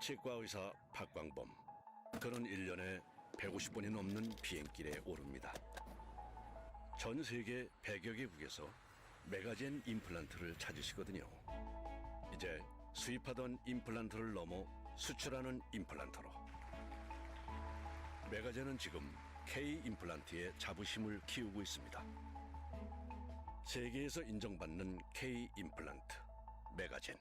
치과의사 박광범. 그는 1년에 150번이 넘는 비행길에 오릅니다. 전 세계 100여 개국에서 메가젠 임플란트를 찾으시거든요. 이제 수입하던 임플란트를 넘어 수출하는 임플란트로. 메가젠은 지금 K 임플란트의 자부심을 키우고 있습니다. 세계에서 인정받는 K 임플란트, 메가젠.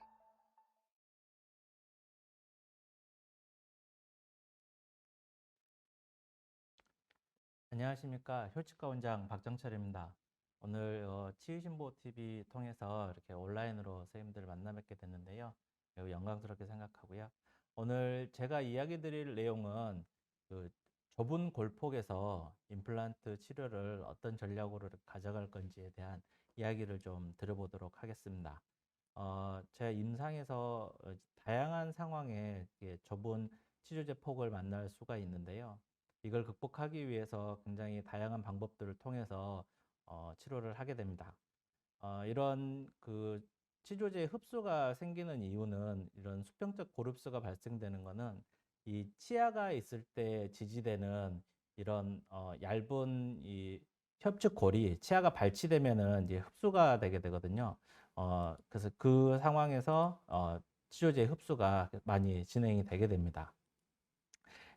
안녕하십니까. 혈치과 원장 박정철입니다. 오늘 치유신보 TV 통해서 이렇게 온라인으로 선생님들을 만나 뵙게 됐는데요. 매우 영광스럽게 생각하고요. 오늘 제가 이야기 드릴 내용은 그 좁은 골폭에서 임플란트 치료를 어떤 전략으로 가져갈 건지에 대한 이야기를 좀 들어보도록 하겠습니다. 제 임상에서 다양한 상황에 좁은 치료제 폭을 만날 수가 있는데요. 이걸 극복하기 위해서 굉장히 다양한 방법들을 통해서 치료를 하게 됩니다. 이런 치료제 흡수가 생기는 이유는 이런 수평적 고릅수가 발생되는 것은 이 치아가 있을 때 지지되는 이런 얇은 이 협축골이 치아가 발치되면은 이제 흡수가 되게 되거든요. 그래서 그 상황에서 치료제 흡수가 많이 진행이 되게 됩니다.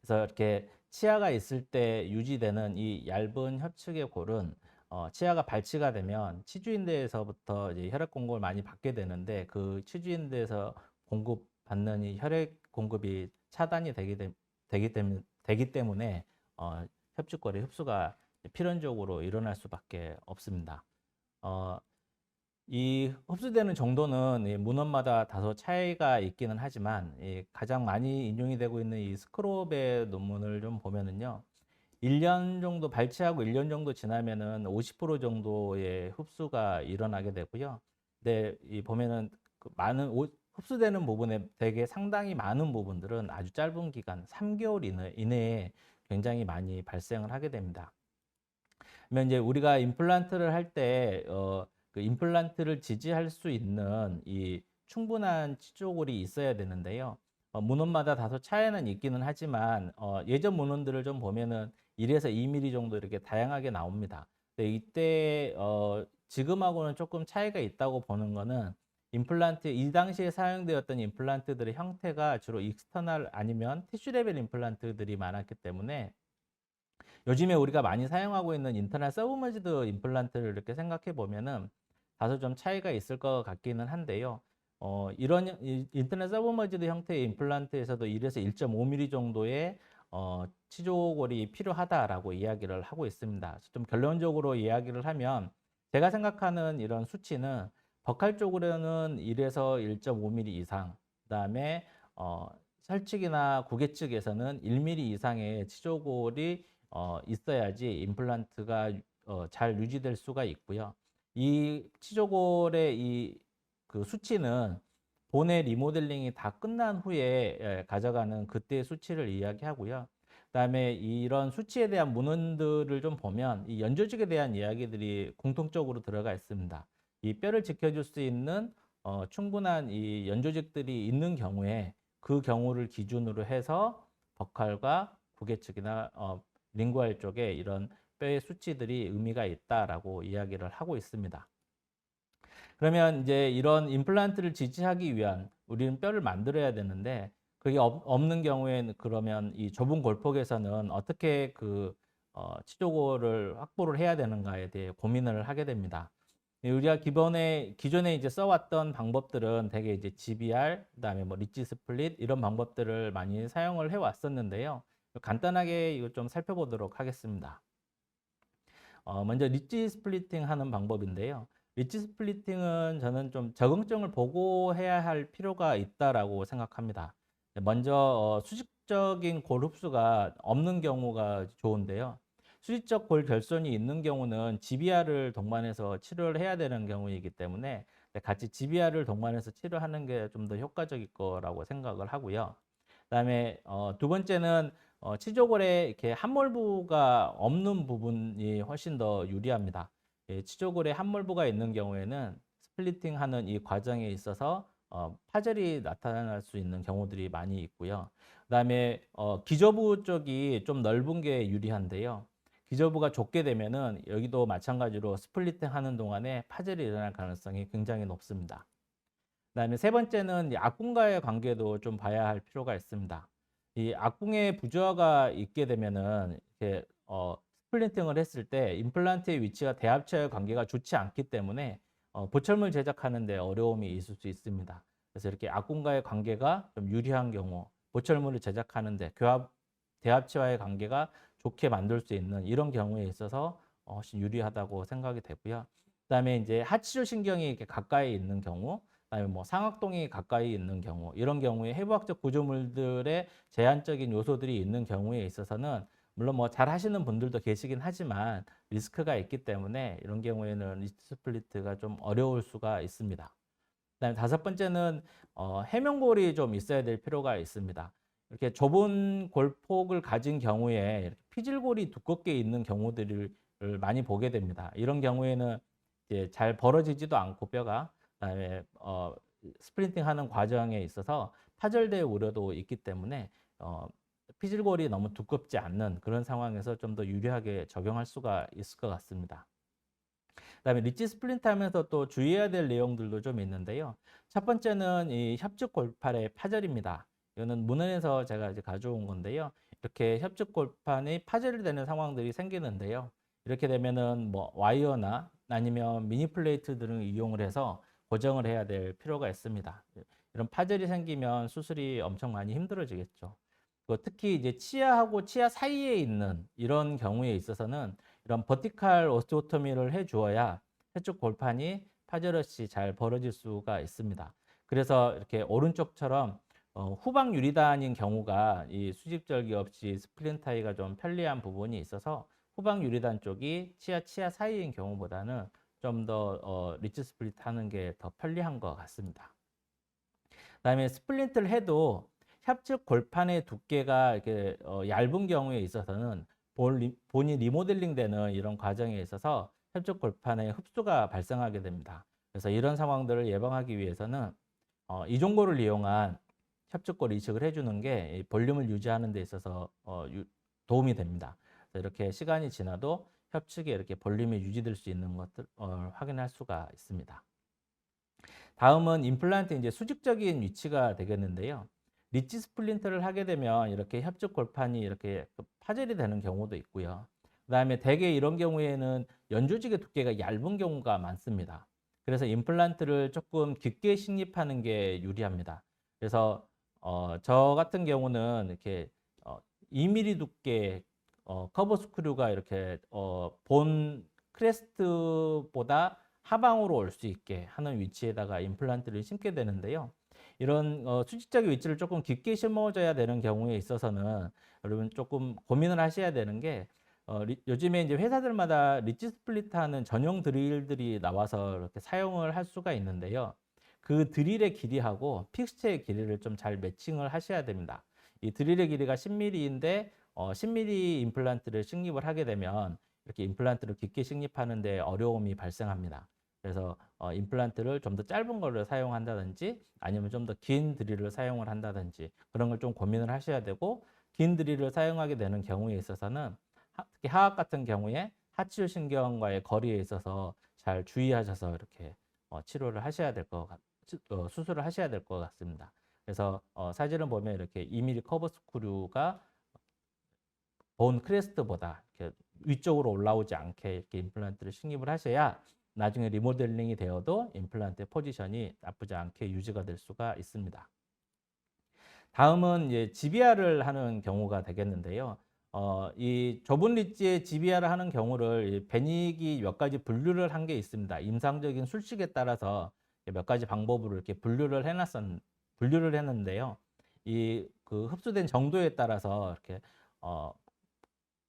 그래서 이렇게 치아가 있을 때 유지되는 이 얇은 협축의 골은 치아가 발치가 되면 치주인대에서부터 이제 혈액 공급을 많이 받게 되는데 그 치주인대에서 공급받는 이 혈액 공급이 차단이 되기 때문에 협축골의 흡수가 필연적으로 일어날 수밖에 없습니다. 이 흡수되는 정도는 문헌마다 다소 차이가 있기는 하지만 가장 많이 인용이 되고 있는 이 스크롭의 논문을 좀 보면은요. 1년 정도 발치하고 1년 정도 지나면은 50% 정도의 흡수가 일어나게 되고요. 근데 이 보면은 흡수되는 부분에 되게 상당히 많은 부분들은 아주 짧은 기간 3개월 이내에 굉장히 많이 발생을 하게 됩니다. 그러면 이제 우리가 임플란트를 할때 그 임플란트를 지지할 수 있는 이 충분한 치조골이 있어야 되는데요. 문헌마다 다소 차이는 있기는 하지만 예전 문헌들을 좀 보면은 1에서 2mm 정도 이렇게 다양하게 나옵니다. 근데 이때 지금하고는 조금 차이가 있다고 보는 거는 임플란트 이 당시에 사용되었던 임플란트들의 형태가 주로 익스터널 아니면 티슈 레벨 임플란트들이 많았기 때문에 요즘에 우리가 많이 사용하고 있는 인터널 서브머지드 임플란트를 이렇게 생각해 보면은 다소 좀 차이가 있을 것 같기는 한데요. 이런 인터넷 서브머지드 형태의 임플란트에서도 1에서 1.5mm 정도의 치조골이 필요하다라고 이야기를 하고 있습니다. 좀 결론적으로 이야기를 하면 제가 생각하는 이런 수치는 버칼 쪽으로는 1에서 1.5mm 이상, 그다음에 설측이나 구개 측에서는 1mm 이상의 치조골이 있어야지 임플란트가 잘 유지될 수가 있고요. 이 치조골의 그 수치는 본의 리모델링이 다 끝난 후에 가져가는 그때의 수치를 이야기하고요. 그다음에 이런 수치에 대한 문헌들을 좀 보면 이 연조직에 대한 이야기들이 공통적으로 들어가 있습니다. 이 뼈를 지켜줄 수 있는 충분한 이 연조직들이 있는 경우에 그 경우를 기준으로 해서 버칼과 구개측이나 링구알 쪽에 이런 뼈의 수치들이 의미가 있다라고 이야기를 하고 있습니다. 그러면 이제 이런 임플란트를 지지하기 위한 우리는 뼈를 만들어야 되는데 그게 없는 경우에는 그러면 이 좁은 골폭에서는 어떻게 치조골을 확보를 해야 되는가에 대해 고민을 하게 됩니다. 우리가 기존에 이제 써왔던 방법들은 대개 이제 GBR, 그다음에 뭐 리치 스플릿 이런 방법들을 많이 사용을 해왔었는데요. 간단하게 이거 좀 살펴보도록 하겠습니다. 먼저 리치 스플리팅 하는 방법인데요. 리치 스플리팅은 저는 좀 적응증을 보고해야 할 필요가 있다라고 생각합니다. 먼저 수직적인 골 흡수가 없는 경우가 좋은데요. 수직적 골 결손이 있는 경우는 GBR을 동반해서 치료를 해야 되는 경우이기 때문에 같이 GBR을 동반해서 치료하는 게 좀 더 효과적일 거라고 생각을 하고요. 그다음에 두 번째는 치조골에 이렇게 함몰부가 없는 부분이 훨씬 더 유리합니다. 예, 치조골에 함몰부가 있는 경우에는 스플리팅하는 이 과정에 있어서 파절이 나타날 수 있는 경우들이 많이 있고요. 그다음에 기저부 쪽이 좀 넓은 게 유리한데요. 기저부가 좁게 되면은 여기도 마찬가지로 스플리팅 하는 동안에 파절이 일어날 가능성이 굉장히 높습니다. 그다음에 세 번째는 이 악궁과의 관계도 좀 봐야 할 필요가 있습니다. 이 악궁에 부조화가 있게 되면은 이렇게 스플린팅을 했을 때 임플란트의 위치가 대합체와의 관계가 좋지 않기 때문에 보철물 제작하는 데 어려움이 있을 수 있습니다. 그래서 이렇게 악궁과의 관계가 좀 유리한 경우, 보철물을 제작하는 데 대합체와의 관계가 좋게 만들 수 있는 이런 경우에 있어서 훨씬 유리하다고 생각이 되고요. 그다음에 이제 하치조 신경이 이렇게 가까이 있는 경우, 그다음에 뭐 상악동이 가까이 있는 경우, 이런 경우에 해부학적 구조물들의 제한적인 요소들이 있는 경우에 있어서는 물론 뭐 잘 하시는 분들도 계시긴 하지만 리스크가 있기 때문에 이런 경우에는 리스트 스플리트가 좀 어려울 수가 있습니다. 그다음에 다섯 번째는 해면골이 좀 있어야 될 필요가 있습니다. 이렇게 좁은 골폭을 가진 경우에 이렇게 피질골이 두껍게 있는 경우들을 많이 보게 됩니다. 이런 경우에는 이제 잘 벌어지지도 않고 뼈가, 그다음에 스프린팅 하는 과정에 있어서 파절될 우려도 있기 때문에 피질골이 너무 두껍지 않는 그런 상황에서 좀 더 유리하게 적용할 수가 있을 것 같습니다. 그다음에 리치 스플린트 하면서 또 주의해야 될 내용들도 좀 있는데요. 첫 번째는 이 협측 골판의 파절입니다. 이거는 문헌에서 제가 이제 가져온 건데요. 이렇게 협측 골판이 파절이 되는 상황들이 생기는데요. 이렇게 되면은 뭐 와이어나 아니면 미니 플레이트 등을 이용을 해서 고정을 해야 될 필요가 있습니다. 이런 파절이 생기면 수술이 엄청 많이 힘들어지겠죠. 특히 이제 치아하고 치아 사이에 있는 이런 경우에 있어서는 이런 버티칼 오스테오토미를 해 주어야 해쪽 골판이 파절 없이 잘 벌어질 수가 있습니다. 그래서 이렇게 오른쪽처럼 후방 유리단인 경우가 이 수직절개 없이 스플린타이가 좀 편리한 부분이 있어서 후방 유리단 쪽이 치아 사이인 경우보다는 좀 더 리치 스플릿 하는 게 더 편리한 것 같습니다. 그다음에 스플린트를 해도 협측 골판의 두께가 이렇게 얇은 경우에 있어서는 본이 리모델링 되는 이런 과정에 있어서 협측 골판에 흡수가 발생하게 됩니다. 그래서 이런 상황들을 예방하기 위해서는 이종고를 이용한 협측골 이식을 해주는 게 볼륨을 유지하는 데 있어서 도움이 됩니다. 이렇게 시간이 지나도 협측에 이렇게 볼륨이 유지될 수 있는 것들 확인할 수가 있습니다. 다음은 임플란트 이제 수직적인 위치가 되겠는데요. 리치 스플린트를 하게 되면 이렇게 협측 골판이 이렇게 파절이 되는 경우도 있고요. 그다음에 대개 이런 경우에는 연조직의 두께가 얇은 경우가 많습니다. 그래서 임플란트를 조금 깊게 식립하는 게 유리합니다. 그래서 저 같은 경우는 이렇게 2mm 두께 커버 스크류가 이렇게 본 크레스트보다 하방으로 올 수 있게 하는 위치에다가 임플란트를 심게 되는데요. 이런 수직적인 위치를 조금 깊게 심어줘야 되는 경우에 있어서는 여러분 조금 고민을 하셔야 되는 게 요즘에 이제 회사들마다 리치 스플리트 하는 전용 드릴들이 나와서 이렇게 사용을 할 수가 있는데요. 그 드릴의 길이하고 픽스처의 길이를 좀 잘 매칭을 하셔야 됩니다. 이 드릴의 길이가 10mm인데 10mm 임플란트를 식립을 하게 되면 이렇게 임플란트를 깊게 식립하는데 어려움이 발생합니다. 그래서 임플란트를 좀 더 짧은 거를 사용한다든지 아니면 좀 더 긴 드릴을 사용을 한다든지 그런 걸 좀 고민을 하셔야 되고, 긴 드릴을 사용하게 되는 경우에 있어서는 특히 하악 같은 경우에 하치조 신경과의 거리에 있어서 잘 주의하셔서 이렇게 치료를 하셔야 될 것 수술을 하셔야 될 것 같습니다. 그래서 사진을 보면 이렇게 2mm 커버 스크류가 본 크레스트보다 이렇게 위쪽으로 올라오지 않게 이렇게 임플란트를 식립을 하셔야 나중에 리모델링이 되어도 임플란트의 포지션이 나쁘지 않게 유지가 될 수가 있습니다. 다음은 이제 GBR을 하는 경우가 되겠는데요. 이 좁은 리치의 GBR을 하는 경우를 베닉이 몇 가지 분류를 한 게 있습니다. 임상적인 술식에 따라서 몇 가지 방법으로 이렇게 분류를 했는데요. 이 그 흡수된 정도에 따라서 이렇게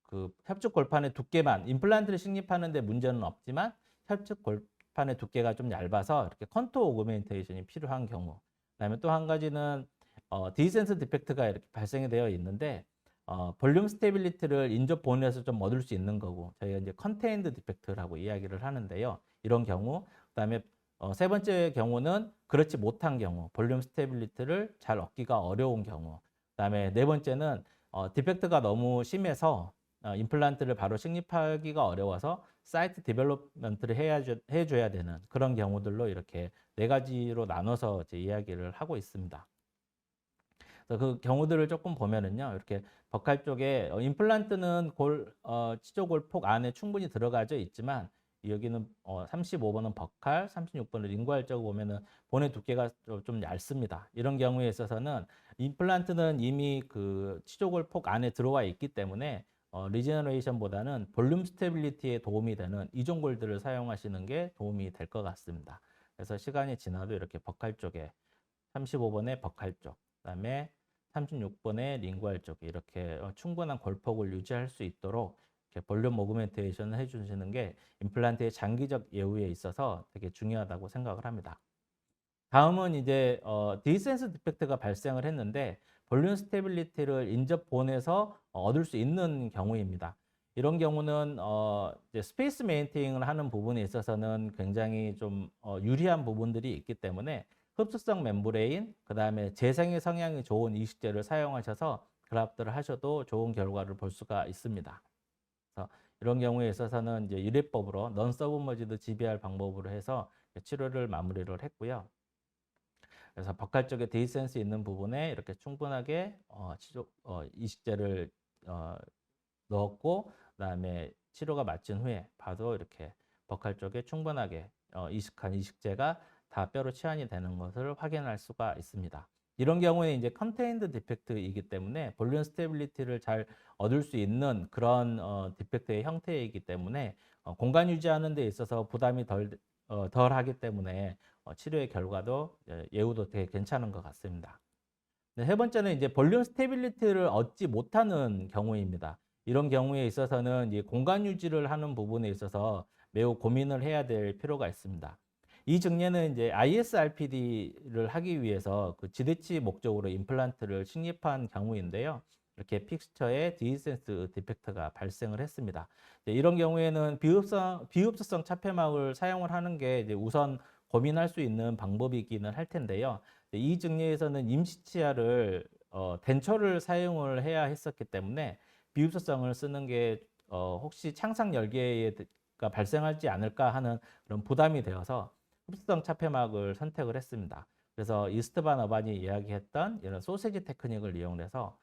그 협측 골판의 두께만 임플란트를 식립하는데 문제는 없지만 협측 골판의 두께가 좀 얇아서 이렇게 컨투어 오그멘테이션이 필요한 경우. 그다음에 또 한 가지는 디센스 디펙트가 이렇게 발생이 되어 있는데 볼륨 스테빌리티를 인접 본에서 좀 얻을 수 있는 거고 저희가 이제 컨테인드 디펙트라고 이야기를 하는데요. 이런 경우, 그다음에 세 번째 경우는 그렇지 못한 경우, 볼륨 스테빌리티를 잘 얻기가 어려운 경우. 그다음에 네 번째는 디펙트가 너무 심해서 임플란트를 바로 식립하기가 어려워서 사이트 디벨롭먼트를 해줘야 되는 그런 경우들로 이렇게 네 가지로 나눠서 이제 이야기를 하고 있습니다. 그래서 그 경우들을 조금 보면은요, 이렇게 버칼 쪽에 임플란트는 치조골 폭 안에 충분히 들어가져 있지만 여기는 35번은 버칼, 36번은 링구알 쪽 보면은 본의 두께가 좀 얇습니다. 이런 경우에 있어서는 임플란트는 이미 그 치조골 폭 안에 들어와 있기 때문에 리제너레이션보다는 볼륨 스테빌리티에 도움이 되는 이종골들을 사용하시는 게 도움이 될 것 같습니다. 그래서 시간이 지나도 이렇게 버칼 쪽에 35번의 버칼 쪽, 그다음에 36번의 링구알 쪽 이렇게 충분한 골폭을 유지할 수 있도록 이렇게 볼륨 오그멘테이션을 해주시는 게 임플란트의 장기적 예후에 있어서 되게 중요하다고 생각을 합니다. 다음은 이제 디센스 디펙트가 발생을 했는데 볼륨 스테빌리티를 인접본에서 얻을 수 있는 경우입니다. 이런 경우는 이제 스페이스 메인테닝을 하는 부분에 있어서는 굉장히 좀 유리한 부분들이 있기 때문에 흡수성 멤브레인, 그다음에 재생의 성향이 좋은 이식제를 사용하셔서 그раф트를 하셔도 좋은 결과를 볼 수가 있습니다. 그래서 이런 경우에 있어서는 이제 유래법으로 넌 서브머지드 GBR 방법으로 해서 치료를 마무리를 했고요. 그래서 버칼 쪽에 데이센스 있는 부분에 이렇게 충분하게 이식제를 넣었고, 그다음에 치료가 마친 후에 봐도 이렇게 버칼 쪽에 충분하게 이식한 이식제가 다 뼈로 치환이 되는 것을 확인할 수가 있습니다. 이런 경우에 이제 컨테인드 디펙트이기 때문에 볼륨 스테빌리티를 잘 얻을 수 있는 그런 디펙트의 형태이기 때문에 공간 유지하는 데 있어서 부담이 덜하기 때문에 치료의 결과도 예후도 되게 괜찮은 것 같습니다. 네, 세 번째는 이제 볼륨 스테빌리티를 얻지 못하는 경우입니다. 이런 경우에 있어서는 이제 공간 유지를 하는 부분에 있어서 매우 고민을 해야 될 필요가 있습니다. 이 증례는 이제 ISRPD를 하기 위해서 그 지대치 목적으로 임플란트를 식립한 경우인데요. 이렇게 픽스처에 디센스 디펙트가 발생을 했습니다. 이런 경우에는 비흡수성 차폐막을 사용을 하는 게 이제 우선 고민할 수 있는 방법이기는 할 텐데요. 이 증례에서는 임시치아를 덴처를 사용을 해야 했었기 때문에 비흡수성을 쓰는 게 혹시 창상 열개가 발생하지 않을까 하는 그런 부담이 되어서 흡수성 차폐막을 선택을 했습니다. 그래서 이스트반 어반이 이야기했던 이런 소세지 테크닉을 이용해서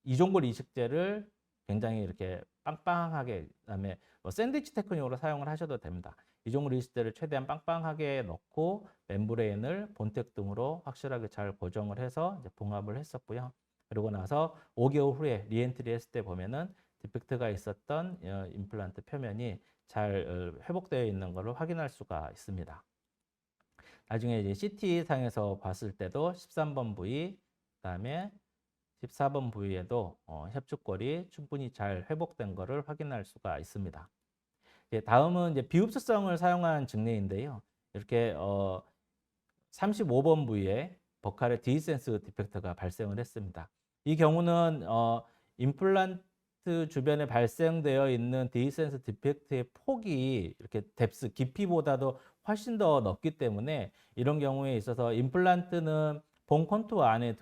이종골 이식제를 굉장히 이렇게 빵빵하게, 그다음에 샌드위치 테크닉으로 사용을 하셔도 됩니다. 이종골 이식제를 최대한 빵빵하게 넣고 멤브레인을 본텍 등으로 확실하게 잘 고정을 해서 이제 봉합을 했었고요. 그리고 나서 5개월 후에 리엔트리 했을 때 보면은 디펙트가 있었던 임플란트 표면이 잘 회복되어 있는 것을 확인할 수가 있습니다. 나중에 이제 CT 상에서 봤을 때도 13번 부위, 그다음에 14번 부위에도 협축골이 충분히 잘 회복된 것을 확인할 수가 있습니다. 다음은 이제 비흡수성을 사용한 증례인데요. 이렇게 35번 부위에 버칼의 디센스 디펙트가 발생을 했습니다. 이 경우는 임플란트 주변에 발생되어 있는 디센스 디펙트의 폭이 이렇게 뎁스 깊이보다도 훨씬 더 넓기 때문에 이런 경우에 있어서 임플란트는 본 컨투어 안에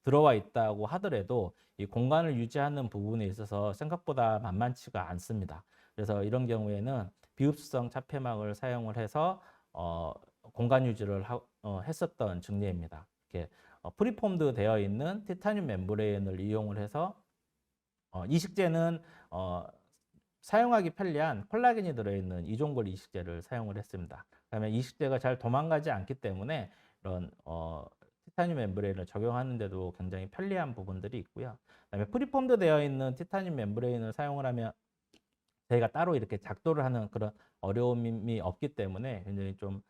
들어와 있다고 하더라도 이 공간을 유지하는 부분에 있어서 생각보다 만만치가 않습니다. 그래서 이런 경우에는 비흡수성 차폐막을 사용을 해서 공간 유지를 했었던 증례입니다. 이렇게 프리폼드 되어 있는 티타늄 멤브레인을 이용을 해서 이식제는 사용하기 편리한 콜라겐이 들어있는 이종골 이식제를 사용을 했습니다. 그다음에 이식제가 잘 도망가지 않기 때문에 이런 티타늄 멤브레인을 적용하는데도 굉장히 편리한 부분들이 있고요. 그다음에 프리폼드 되어 있는 티타늄 멤브레인을 사용을 하면 저희가 따로 이렇게 작도를 하는 그런 어려움이 없기 때문에 굉장히 좀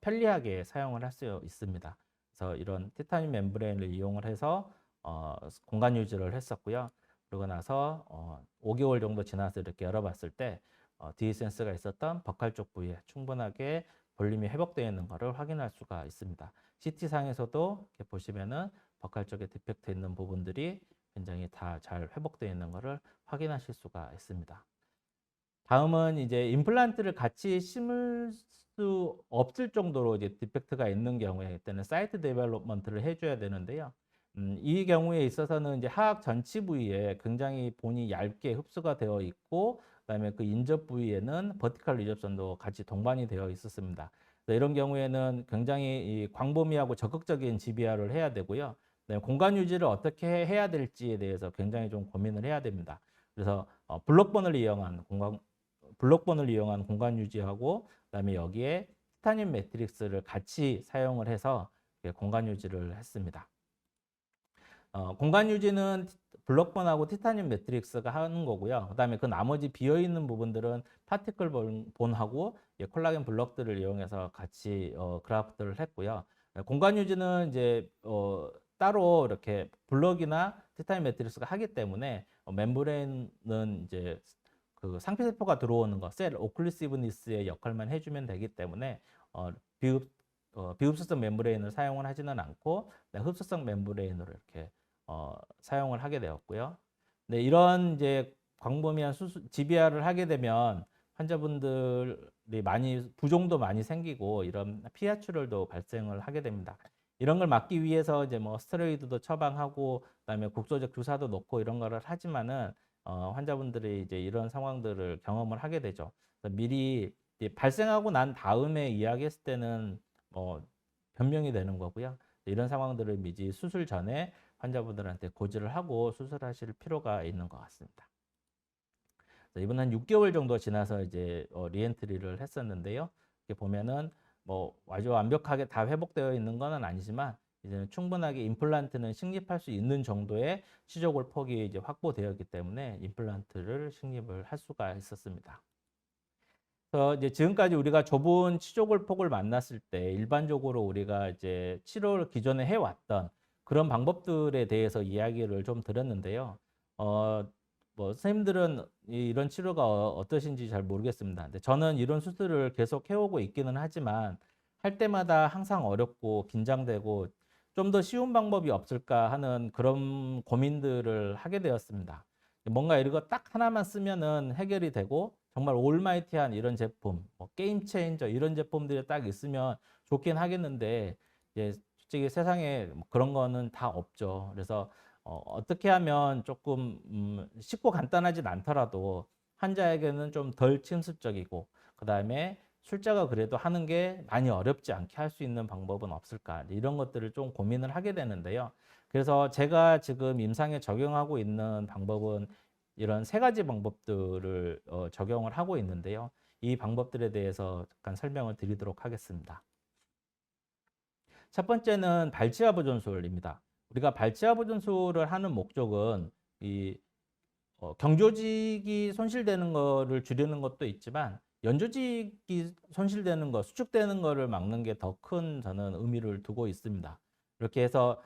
편리하게 사용을 할 수 있습니다. 그래서 이런 티타늄 멤브레인을 이용을 해서 공간 유지를 했었고요. 그러고 나서 5개월 정도 지나서 이렇게 열어봤을 때 디센스가 있었던 버칼 쪽 부위에 충분하게 볼륨이 회복되어 있는 것을 확인할 수가 있습니다. CT상에서도 이렇게 보시면은 버칼 쪽에 디펙트 있는 부분들이 굉장히 다 잘 회복되어 있는 것을 확인하실 수가 있습니다. 다음은 이제 임플란트를 같이 심을 수 없을 정도로 이제 디펙트가 있는 경우에 그때는 사이트 데벨롭먼트를 해줘야 되는데요. 이 경우에 있어서는 이제 하악 전치 부위에 굉장히 본이 얇게 흡수가 되어 있고, 그다음에 그 인접 부위에는 버티컬 리접션도 같이 동반이 되어 있었습니다. 그래서 이런 경우에는 굉장히 이 광범위하고 적극적인 GBR을 해야 되고요. 그다음에 공간 유지를 어떻게 해야 될지에 대해서 굉장히 좀 고민을 해야 됩니다. 그래서 블록본을 이용한 공간 유지하고, 그다음에 여기에 티타늄 매트릭스를 같이 사용을 해서 공간 유지를 했습니다. 공간 유지는 블록본하고 티타늄 매트릭스가 하는 거고요. 그다음에 그 나머지 비어 있는 부분들은 파티클 본하고 콜라겐 블럭들을 이용해서 같이 그라프트를 했고요. 공간 유지는 이제 따로 이렇게 블럭이나 티타늄 매트릭스가 하기 때문에 멤브레인은 이제 그 상피세포가 들어오는 거, 셀 오클루시브니스의 역할만 해주면 되기 때문에 비흡 비흡수성 멤브레인을 사용을 하지는 않고 흡수성 멤브레인으로 이렇게 사용을 하게 되었고요. 네, 이런 이제 광범위한 GBR을 하게 되면 환자분들이 부종도 많이 생기고 이런 피하출혈도 발생을 하게 됩니다. 이런 걸 막기 위해서 이제 뭐 스테로이드도 처방하고 그다음에 국소적 주사도 놓고 이런 거를 하지만은 환자분들이 이제 이런 상황들을 경험을 하게 되죠. 미리 발생하고 난 다음에 이야기했을 때는 변명이 되는 거고요. 이런 상황들을 미리 수술 전에 환자분들한테 고지를 하고 수술하실 필요가 있는 것 같습니다. 이번 한 6개월 정도 지나서 이제 리엔트리를 했었는데요. 이렇게 보면은 뭐 아주 완벽하게 다 회복되어 있는 건 아니지만 이제는 충분하게 임플란트는 식립할 수 있는 정도의 치조골 폭이 이제 확보되었기 때문에 임플란트를 식립을 할 수가 있었습니다. 그래서 이제 지금까지 우리가 좁은 치조골 폭을 만났을 때 일반적으로 우리가 이제 치료를 기존에 해왔던 그런 방법들에 대해서 이야기를 좀 드렸는데요. 뭐 선생님들은 이런 치료가 어떠신지 잘 모르겠습니다. 근데 저는 이런 수술을 계속 해오고 있기는 하지만 할 때마다 항상 어렵고 긴장되고 좀 더 쉬운 방법이 없을까 하는 그런 고민들을 하게 되었습니다. 뭔가 이거 딱 하나만 쓰면은 해결이 되고 정말 올마이티한 이런 제품, 뭐 게임 체인저 이런 제품들이 딱 있으면 좋긴 하겠는데 이제 솔직히 세상에 뭐 그런 거는 다 없죠. 그래서 어떻게 하면 조금 쉽고 간단하진 않더라도 환자에게는 좀 덜 침습적이고 그다음에 출자가 그래도 하는 게 많이 어렵지 않게 할 수 있는 방법은 없을까 이런 것들을 좀 고민을 하게 되는데요. 그래서 제가 지금 임상에 적용하고 있는 방법은 이런 세 가지 방법들을 적용을 하고 있는데요. 이 방법들에 대해서 잠깐 설명을 드리도록 하겠습니다. 첫 번째는 발치아 보존술입니다. 우리가 발치아 보존술을 하는 목적은 이 경조직이 손실되는 거를 줄이는 것도 있지만 연조직이 손실되는 거, 수축되는 거를 막는 게 더 큰 저는 의미를 두고 있습니다. 이렇게 해서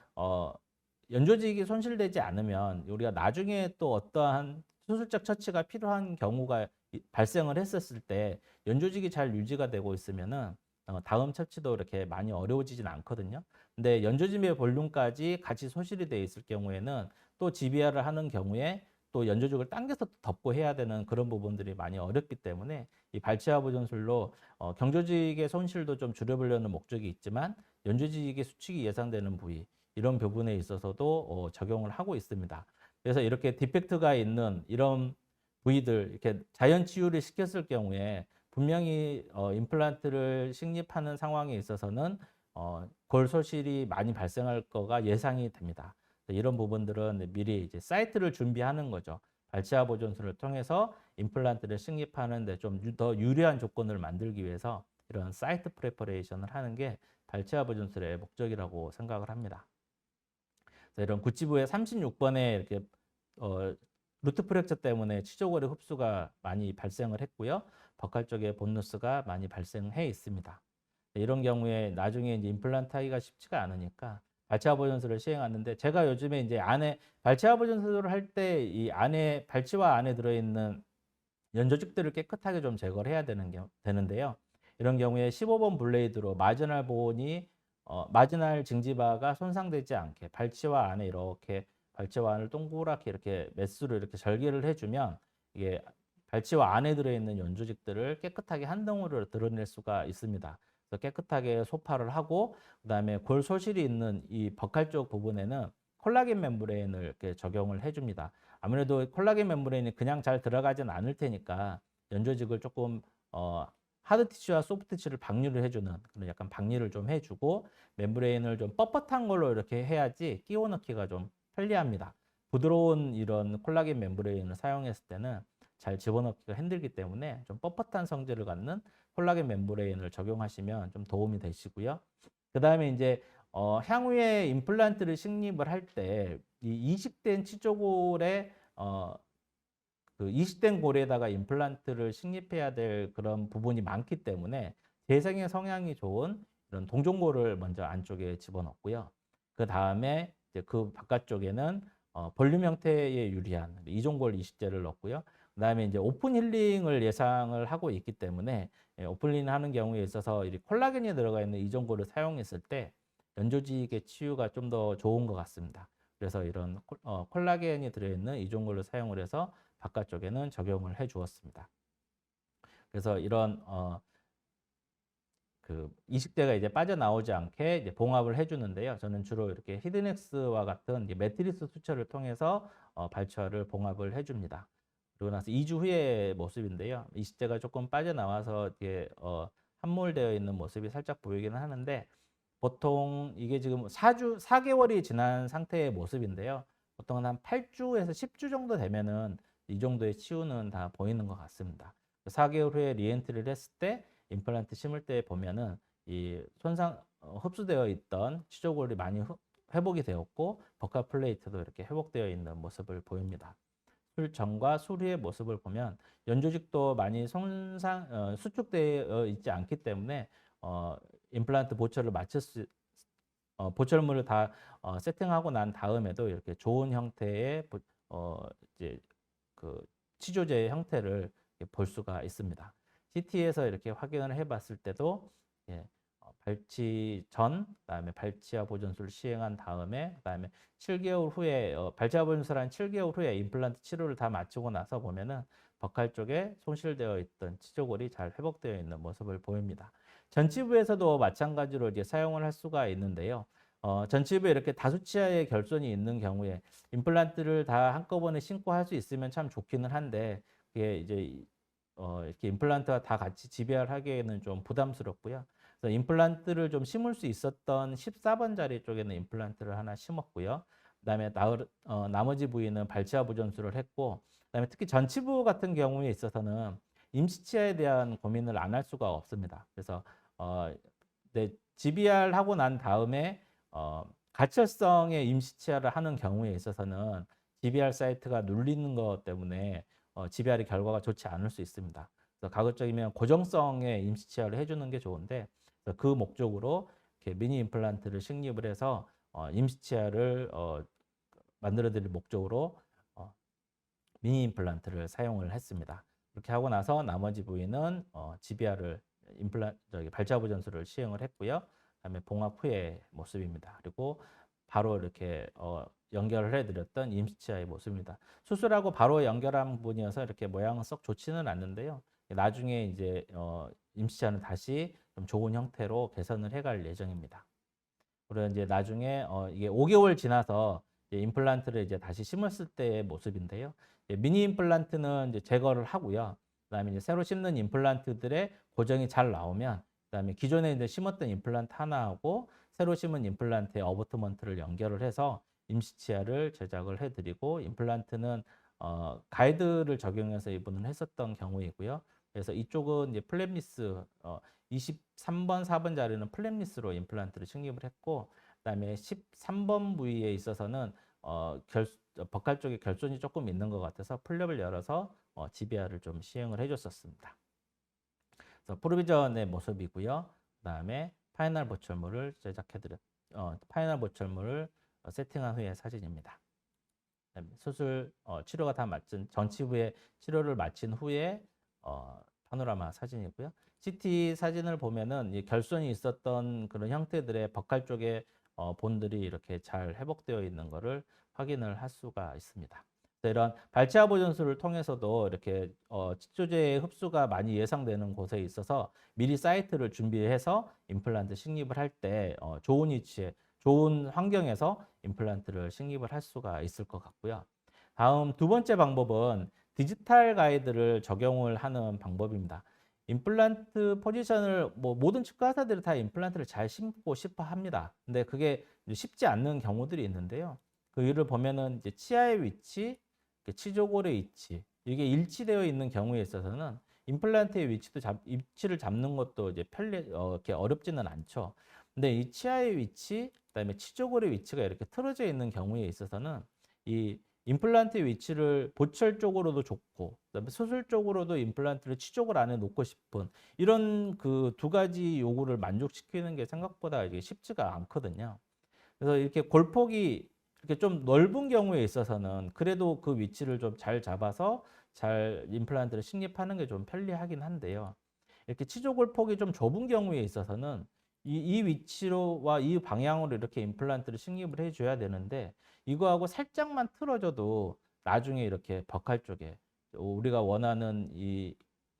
연조직이 손실되지 않으면 우리가 나중에 또 어떠한 수술적 처치가 필요한 경우가 발생을 했었을 때 연조직이 잘 유지가 되고 있으면은 다음 처치도 이렇게 많이 어려워지진 않거든요. 근데 연조직의 볼륨까지 같이 소실이 돼 있을 경우에는 또 GBR을 하는 경우에 또 연조직을 당겨서 덮고 해야 되는 그런 부분들이 많이 어렵기 때문에 이 발치아 보존술로 경조직의 손실도 좀 줄여보려는 목적이 있지만 연조직의 수축이 예상되는 부위 이런 부분에 있어서도 적용을 하고 있습니다. 그래서 이렇게 디펙트가 있는 이런 부위들 이렇게 자연 치유를 시켰을 경우에 분명히 임플란트를 식립하는 상황에 있어서는 골 소실이 많이 발생할 거가 예상이 됩니다. 이런 부분들은 미리 이제 사이트를 준비하는 거죠. 발치아 보존술을 통해서 임플란트를 식립하는 데 좀 더 유리한 조건을 만들기 위해서 이런 사이트 프레퍼레이션을 하는 게 발치아 보존술의 목적이라고 생각을 합니다. 이런 구치부의 36번에 이렇게 루트 프랙처 때문에 치조골의 흡수가 많이 발생을 했고요. 버칼 쪽에 본누스가 많이 발생해 있습니다. 이런 경우에 나중에 이제 임플란트 하기가 쉽지가 않으니까 발치아 보존술을 시행하는데 제가 요즘에 이제 안에 발치아 보존술을 할 때 이 안에 발치와 안에 들어있는 연조직들을 깨끗하게 좀 제거를 해야 되는데요. 이런 경우에 15번 블레이드로 마지날 징지바가 손상되지 않게 발치와 안에 이렇게 발치와 안을 동그랗게 이렇게 메스로 이렇게 절개를 해주면 이게 발치와 안에 들어있는 연조직들을 깨끗하게 한 덩어리로 드러낼 수가 있습니다. 그래서 깨끗하게 소파를 하고 그다음에 골 소실이 있는 이 버칼 쪽 부분에는 콜라겐 멤브레인을 이렇게 적용을 해줍니다. 아무래도 콜라겐 멤브레인이 그냥 잘 들어가진 않을 테니까 연조직을 조금 하드 티슈와 소프트 티슈를 방류를 해주는 그런 약간 방리를 좀 해주고 멤브레인을 좀 뻣뻣한 걸로 이렇게 해야지 끼워 넣기가 좀 편리합니다. 부드러운 이런 콜라겐 멤브레인을 사용했을 때는 잘 집어넣기가 힘들기 때문에 좀 뻣뻣한 성질을 갖는 콜라겐 멤브레인을 적용하시면 좀 도움이 되시고요. 그 다음에 이제 향후에 임플란트를 식립을 할 때 이 이식된 치조골에 그 이식된 골에다가 임플란트를 식립해야 될 그런 부분이 많기 때문에 재생의 성향이 좋은 이런 동종골을 먼저 안쪽에 집어넣고요. 그 다음에 이제 그 바깥쪽에는 볼륨 형태에 유리한 이종골 이식제를 넣고요. 그 다음에 이제 오픈 힐링을 예상을 하고 있기 때문에 오픈 힐링 하는 경우에 있어서 이 콜라겐이 들어가 있는 이종골을 사용했을 때 연조직의 치유가 좀 더 좋은 것 같습니다. 그래서 이런 콜라겐이 들어있는 이종골을 사용을 해서 바깥쪽에는 적용을 해 주었습니다. 그래서 이런 그 이식제가 이제 빠져나오지 않게 이제 봉합을 해 주는데요. 저는 주로 이렇게 히드넥스와 같은 이제 매트리스 수처를 통해서 발처를 봉합을 해 줍니다. 그리고 나서 2주 후의 모습인데요. 이식제가 조금 빠져나와서 이게 함몰되어 있는 모습이 살짝 보이기는 하는데 보통 이게 지금 4개월이 지난 상태의 모습인데요. 보통 한 8주에서 10주 정도 되면은 이 정도의 치유는 다 보이는 것 같습니다. 4개월 후에 리엔트리를 했을 때 임플란트 심을 때 보면은 이 흡수되어 있던 치조골이 많이 회복이 되었고 버카 플레이트도 이렇게 회복되어 있는 모습을 보입니다. 술 전과 술 후의 모습을 보면 연조직도 많이 수축되어 있지 않기 때문에 임플란트 보철을 보철물을 다 세팅하고 난 다음에도 이렇게 좋은 형태의 이제 그 치조제의 형태를 볼 수가 있습니다. CT에서 이렇게 확인을 해봤을 때도 예, 발치 전, 그다음에 발치와 보존술을 시행한 다음에 그다음에 7개월 후에 발치와 보존술 한 7개월 후에 임플란트 치료를 다 마치고 나서 보면은 버칼 쪽에 손실되어 있던 치조골이 잘 회복되어 있는 모습을 보입니다. 전치부에서도 마찬가지로 이제 사용을 할 수가 있는데요. 전치부에 이렇게 다수치하의 결손이 있는 경우에 임플란트를 다 한꺼번에 심고 할 수 있으면 참 좋기는 한데 그게 이제 이렇게 임플란트와 다 같이 지배하기에는 좀 부담스럽고요. 그래서 임플란트를 좀 심을 수 있었던 14번 자리 쪽에는 임플란트를 하나 심었고요. 그다음에 나머지 부위는 발치와 보존술을 했고, 그다음에 특히 전치부 같은 경우에 있어서는 임시치아에 대한 고민을 안 할 수가 없습니다. 그래서 GBR 하고 난 다음에 가철성의 임시치아를 하는 경우에 있어서는 GBR 사이트가 눌리는 것 때문에 GBR의 결과가 좋지 않을 수 있습니다. 그래서 가급적이면 고정성의 임시치아를 해주는 게 좋은데 그 목적으로 이렇게 미니 임플란트를 식립을 해서 임시치아를 만들어드릴 목적으로 미니 임플란트를 사용을 했습니다. 그렇게 하고 나서 나머지 부위는 GBR을 발치와 보존술을 시행을 했고요. 그다음에 봉합 후의 모습입니다. 그리고 바로 이렇게 연결을 해드렸던 임시치아의 모습입니다. 수술하고 바로 연결한 부분이어서 이렇게 모양은 썩 좋지는 않는데요. 나중에 이제 임시치아는 다시 좀 좋은 형태로 개선을 해갈 예정입니다. 그리고 이제 나중에 이게 5개월 지나서 이제 임플란트를 이제 다시 심었을 때의 모습인데요. 미니 임플란트는 이제 제거를 하고요. 그다음에 이제 새로 심는 임플란트들의 고정이 잘 나오면 그다음에 기존에 이제 심었던 임플란트 하나하고 새로 심은 임플란트의 어버트먼트를 연결을 해서 임시치아를 제작을 해드리고 임플란트는 가이드를 적용해서 이분은 했었던 경우이고요. 그래서 이쪽은 이제 플랫리스 23번, 4번 자리는 플랫리스로 임플란트를 식립을 했고, 그다음에 13번 부위에 있어서는 버칼 쪽에 결손이 조금 있는 것 같아서 플랩을 열어서 GBR을 좀 시행을 해줬었습니다. 그래서 프로비전의 모습이고요. 그다음에 파이널 보철물을 파이널 보철물을 세팅한 후의 사진입니다. 수술 치료가 다 마친 전치부의 치료를 마친 후에 파노라마 사진이고요. CT 사진을 보면은 이 결손이 있었던 그런 형태들의 버칼 쪽에 본들이 이렇게 잘 회복되어 있는 것을 확인을 할 수가 있습니다. 그래서 이런 발치화 보존술을 통해서도 이렇게 치조제의 흡수가 많이 예상되는 곳에 있어서 미리 사이트를 준비해서 임플란트 식립을 할 때 좋은 위치에 좋은 환경에서 임플란트를 식립을 할 수가 있을 것 같고요. 다음 두 번째 방법은 디지털 가이드를 적용을 하는 방법입니다. 임플란트 포지션을 뭐 모든 치과 의사들이 다 임플란트를 잘 심고 싶어 합니다. 근데 그게 쉽지 않는 경우들이 있는데요. 그 예를 보면은 이제 치아의 위치, 치조골의 위치 이게 일치되어 있는 경우에 있어서는 임플란트의 위치를 잡는 것도 이제 이렇게 어렵지는 않죠. 근데 이 치아의 위치, 그다음에 치조골의 위치가 이렇게 틀어져 있는 경우에 있어서는 이 임플란트의 위치를 보철 쪽으로도 좋고 그다음에 수술 쪽으로도 임플란트를 치족을 안에 놓고 싶은 이런 그 두 가지 요구를 만족시키는 게 생각보다 이게 쉽지가 않거든요. 그래서 이렇게 골폭이 이렇게 좀 넓은 경우에 있어서는 그래도 그 위치를 좀 잘 잡아서 잘 임플란트를 식립하는 게 좀 편리하긴 한데요. 이렇게 치조골폭이 좀 좁은 경우에 있어서는 이 위치로와 이 방향으로 이렇게 임플란트를 식립을 해줘야 되는데 이거하고 살짝만 틀어져도 나중에 이렇게 버칼 쪽에 우리가 원하는 이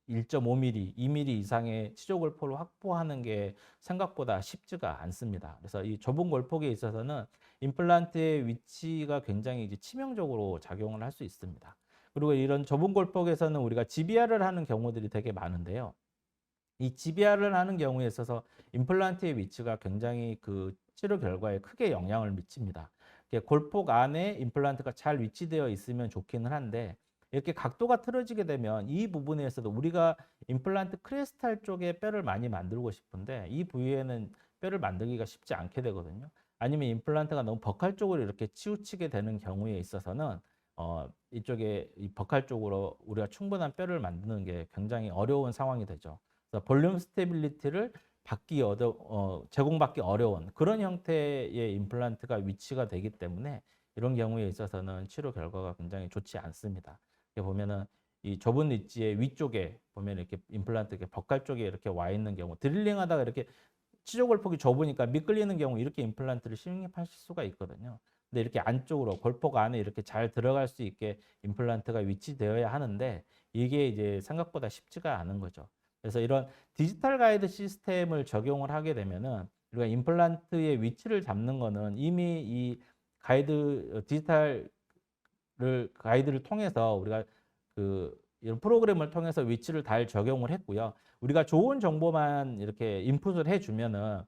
1.5mm, 2mm 이상의 치조골포를 확보하는 게 생각보다 쉽지가 않습니다. 그래서 이 좁은 골폭에 있어서는 임플란트의 위치가 굉장히 이제 치명적으로 작용을 할 수 있습니다. 그리고 이런 좁은 골폭에서는 우리가 GBR을 하는 경우들이 되게 많은데요. 이 GBR을 하는 경우에 있어서 임플란트의 위치가 굉장히 그 치료 결과에 크게 영향을 미칩니다. 골폭 안에 임플란트가 잘 위치되어 있으면 좋기는 한데 이렇게 각도가 틀어지게 되면 이 부분에서도 우리가 임플란트 크리스탈 쪽에 뼈를 많이 만들고 싶은데 이 부위에는 뼈를 만들기가 쉽지 않게 되거든요. 아니면 임플란트가 너무 버칼 쪽으로 이렇게 치우치게 되는 경우에 있어서는 이쪽에 이 버칼 쪽으로 우리가 충분한 뼈를 만드는 게 굉장히 어려운 상황이 되죠. 그래서 볼륨 스테빌리티를 제공받기 어려운 그런 형태의 임플란트가 위치가 되기 때문에 이런 경우에 있어서는 치료 결과가 굉장히 좋지 않습니다. 이렇게 보면은 이 좁은 위치의 위쪽에 보면 이렇게 임플란트 이렇게 벽갈 쪽에 이렇게 와 있는 경우 드릴링 하다가 이렇게 치조골폭이 좁으니까 미끌리는 경우 이렇게 임플란트를 식립하실 수가 있거든요. 근데 이렇게 안쪽으로 골폭 안에 이렇게 잘 들어갈 수 있게 임플란트가 위치되어야 하는데 이게 이제 생각보다 쉽지가 않은 거죠. 그래서 이런 디지털 가이드 시스템을 적용을 하게 되면은 우리가 임플란트의 위치를 잡는 거는 이미 이 디지털 가이드를 통해서 우리가 그 이런 프로그램을 통해서 위치를 잘 적용을 했고요. 우리가 좋은 정보만 이렇게 인풋을 해주면은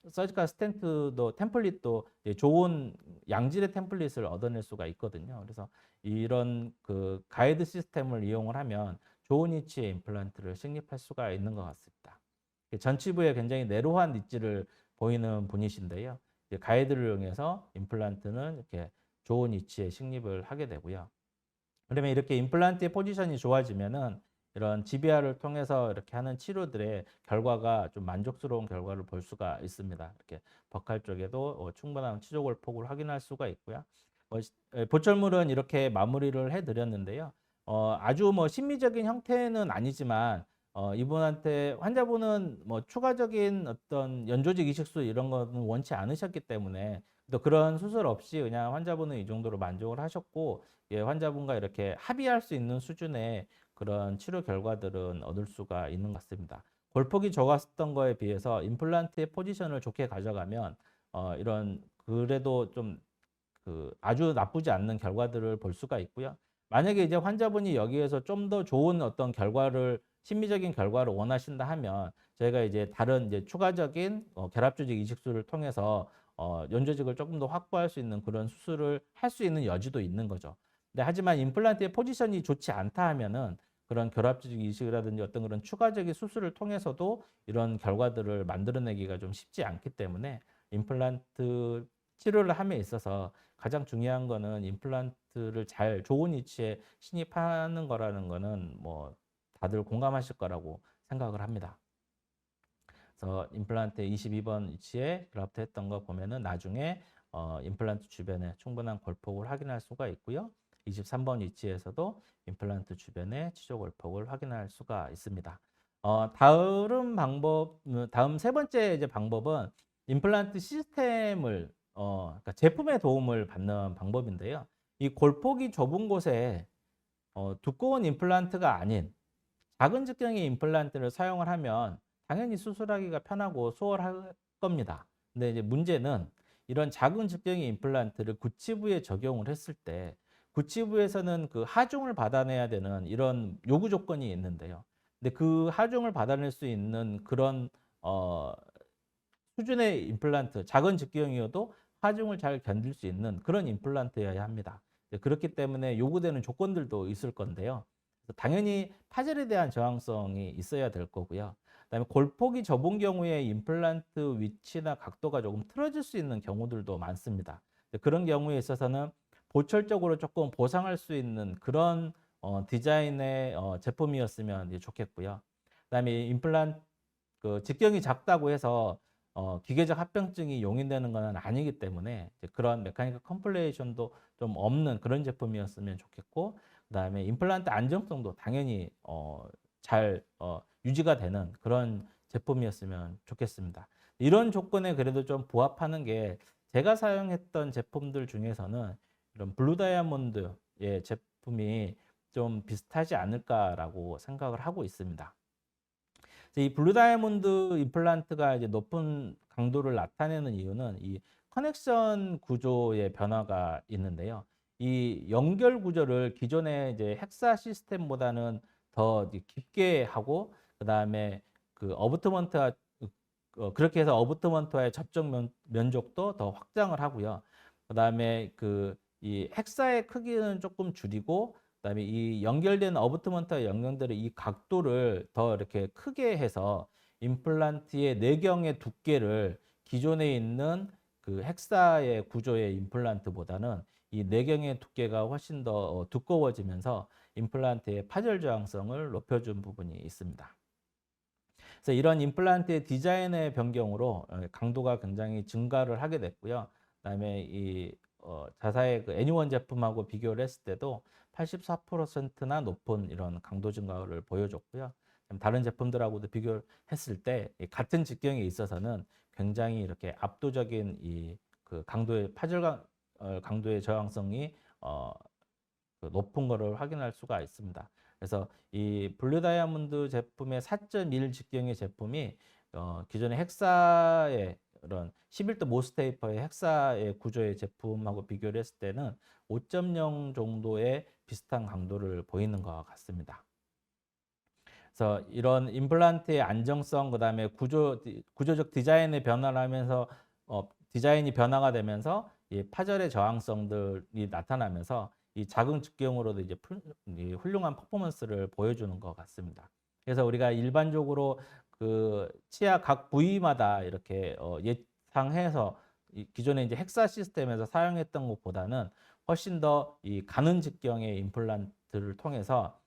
서지컬 스텐트도 템플릿도 좋은 양질의 템플릿을 얻어낼 수가 있거든요. 그래서 이런 그 가이드 시스템을 이용을 하면 좋은 위치의 임플란트를 식립할 수가 있는 것 같습니다. 전치부에 굉장히 내로한 니치를 보이는 분이신데요. 가이드를 이용해서 임플란트는 이렇게 좋은 위치에 식립을 하게 되고요. 그러면 이렇게 임플란트의 포지션이 좋아지면은 이런 GBR을 통해서 이렇게 하는 치료들의 결과가 좀 만족스러운 결과를 볼 수가 있습니다. 이렇게 버칼 쪽에도 충분한 치조골폭을 확인할 수가 있고요. 보철물은 이렇게 마무리를 해드렸는데요. 아주 뭐 심미적인 형태는 아니지만 이분한테 환자분은 뭐 추가적인 어떤 연조직 이식술 이런 거는 원치 않으셨기 때문에 또 그런 수술 없이 그냥 환자분은 이 정도로 만족을 하셨고 예, 환자분과 이렇게 합의할 수 있는 수준의 그런 치료 결과들은 얻을 수가 있는 것 같습니다. 골폭이 적었던 거에 비해서 임플란트의 포지션을 좋게 가져가면 이런 그래도 좀 그 아주 나쁘지 않는 결과들을 볼 수가 있고요. 만약에 이제 환자분이 여기에서 좀 더 좋은 어떤 결과를 심미적인 결과를 원하신다 하면 저희가 이제 다른 이제 추가적인 결합조직 이식술을 통해서 연조직을 조금 더 확보할 수 있는 그런 수술을 할 수 있는 여지도 있는 거죠. 근데 하지만 임플란트의 포지션이 좋지 않다 하면은 그런 결합조직 이식이라든지 어떤 그런 추가적인 수술을 통해서도 이런 결과들을 만들어내기가 좀 쉽지 않기 때문에 임플란트 치료를 함에 있어서 가장 중요한 거는 임플란트를 잘 좋은 위치에 신입하는 거라는 거는 뭐 다들 공감하실 거라고 생각을 합니다. 그래서 임플란트 22번 위치에 그라프트 했던 거 보면은 나중에 임플란트 주변에 충분한 골폭을 확인할 수가 있고요. 23번 위치에서도 임플란트 주변에 치조 골폭을 확인할 수가 있습니다. 다음 세 번째 이제 방법은 임플란트 시스템을 그러니까 제품의 도움을 받는 방법인데요. 이 골폭이 좁은 곳에 두꺼운 임플란트가 아닌 작은 직경의 임플란트를 사용을 하면 당연히 수술하기가 편하고 수월할 겁니다. 근데 이제 문제는 이런 작은 직경의 임플란트를 구치부에 적용을 했을 때 구치부에서는 그 하중을 받아내야 되는 이런 요구 조건이 있는데요. 근데 그 하중을 받아낼 수 있는 그런 어 수준의 임플란트, 작은 직경이어도 하중을 잘 견딜 수 있는 그런 임플란트여야 합니다. 그렇기 때문에 요구되는 조건들도 있을 건데요. 당연히 파절에 대한 저항성이 있어야 될 거고요. 그다음에 골폭이 좁은 경우에 임플란트 위치나 각도가 조금 틀어질 수 있는 경우들도 많습니다. 그런 경우에 있어서는 보철적으로 조금 보상할 수 있는 그런 디자인의 제품이었으면 좋겠고요. 그다음에 임플란트 그 직경이 작다고 해서 기계적 합병증이 용인되는 것은 아니기 때문에 이제 그런 메카니컬 컴플레이션도 좀 없는 그런 제품이었으면 좋겠고, 그다음에 임플란트 안정성도 당연히 잘 유지가 되는 그런 제품이었으면 좋겠습니다. 이런 조건에 그래도 좀 부합하는 게 제가 사용했던 제품들 중에서는 이런 블루 다이아몬드의 제품이 좀 비슷하지 않을까라고 생각을 하고 있습니다. 이 블루 다이아몬드 임플란트가 이제 높은 강도를 나타내는 이유는 이 커넥션 구조의 변화가 있는데요. 이 연결 구조를 기존의 이제 헥사 시스템보다는 더 이제 깊게 하고, 그다음에 그 어부트먼트와 그렇게 해서 어부트먼트와의 접촉 면적도 더 확장을 하고요. 그다음에 그 이 헥사의 크기는 조금 줄이고, 그다음에 이 연결된 어부트먼트와 연결되는 이 각도를 더 이렇게 크게 해서 임플란트의 내경의 두께를 기존에 있는 그 헥사의 구조의 임플란트보다는 이 내경의 두께가 훨씬 더 두꺼워지면서 임플란트의 파절 저항성을 높여준 부분이 있습니다. 그래서 이런 임플란트의 디자인의 변경으로 강도가 굉장히 증가를 하게 됐고요. 그다음에 이 자사의 그 애니원 제품하고 비교를 했을 때도 84%나 높은 이런 강도 증가를 보여줬고요. 다른 제품들하고도 비교를 했을 때 같은 직경에 있어서는 굉장히 이렇게 압도적인 이 그 강도의 강도의 저항성이 그 높은 거를 확인할 수가 있습니다. 그래서 이 블루 다이아몬드 제품의 4.1 직경의 제품이 기존의 헥사의 그런 11도 모스테이퍼의 헥사의 구조의 제품하고 비교를 했을 때는 5.0 정도의 비슷한 강도를 보이는 것 같습니다. 그래서 이런 임플란트의 안정성, 그다음에 구조적 디자인의 변화를 하면서 디자인이 변화가 되면서 이 파절의 저항성들이 나타나면서 이 작은 직경으로도 이제 이 훌륭한 퍼포먼스를 보여주는 것 같습니다. 그래서 우리가 일반적으로 그 치아 각 부위마다 이렇게 예상해서 기존에 이제 헥사 시스템에서 사용했던 것보다는 훨씬 더 이 가는 직경의 임플란트를 통해서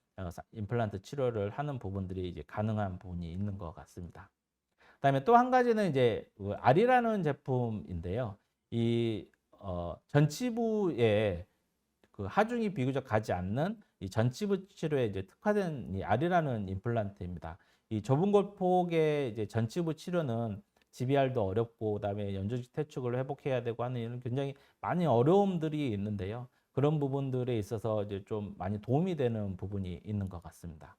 임플란트 치료를 하는 부분들이 이제 가능한 부분이 있는 것 같습니다. 그다음에 또 한 가지는 이제 그 알이라는 제품인데요. 이 전치부에 그 하중이 비교적 가지 않는 이 전치부 치료에 이제 특화된 이 알이라는 임플란트입니다. 이 좁은 골폭의 이제 전치부 치료는 GBR도 어렵고, 그다음에 연조직 퇴축을 회복해야 되고 하는 이런 굉장히 많이 어려움들이 있는데요. 그런 부분들에 있어서 이제 좀 많이 도움이 되는 부분이 있는 것 같습니다.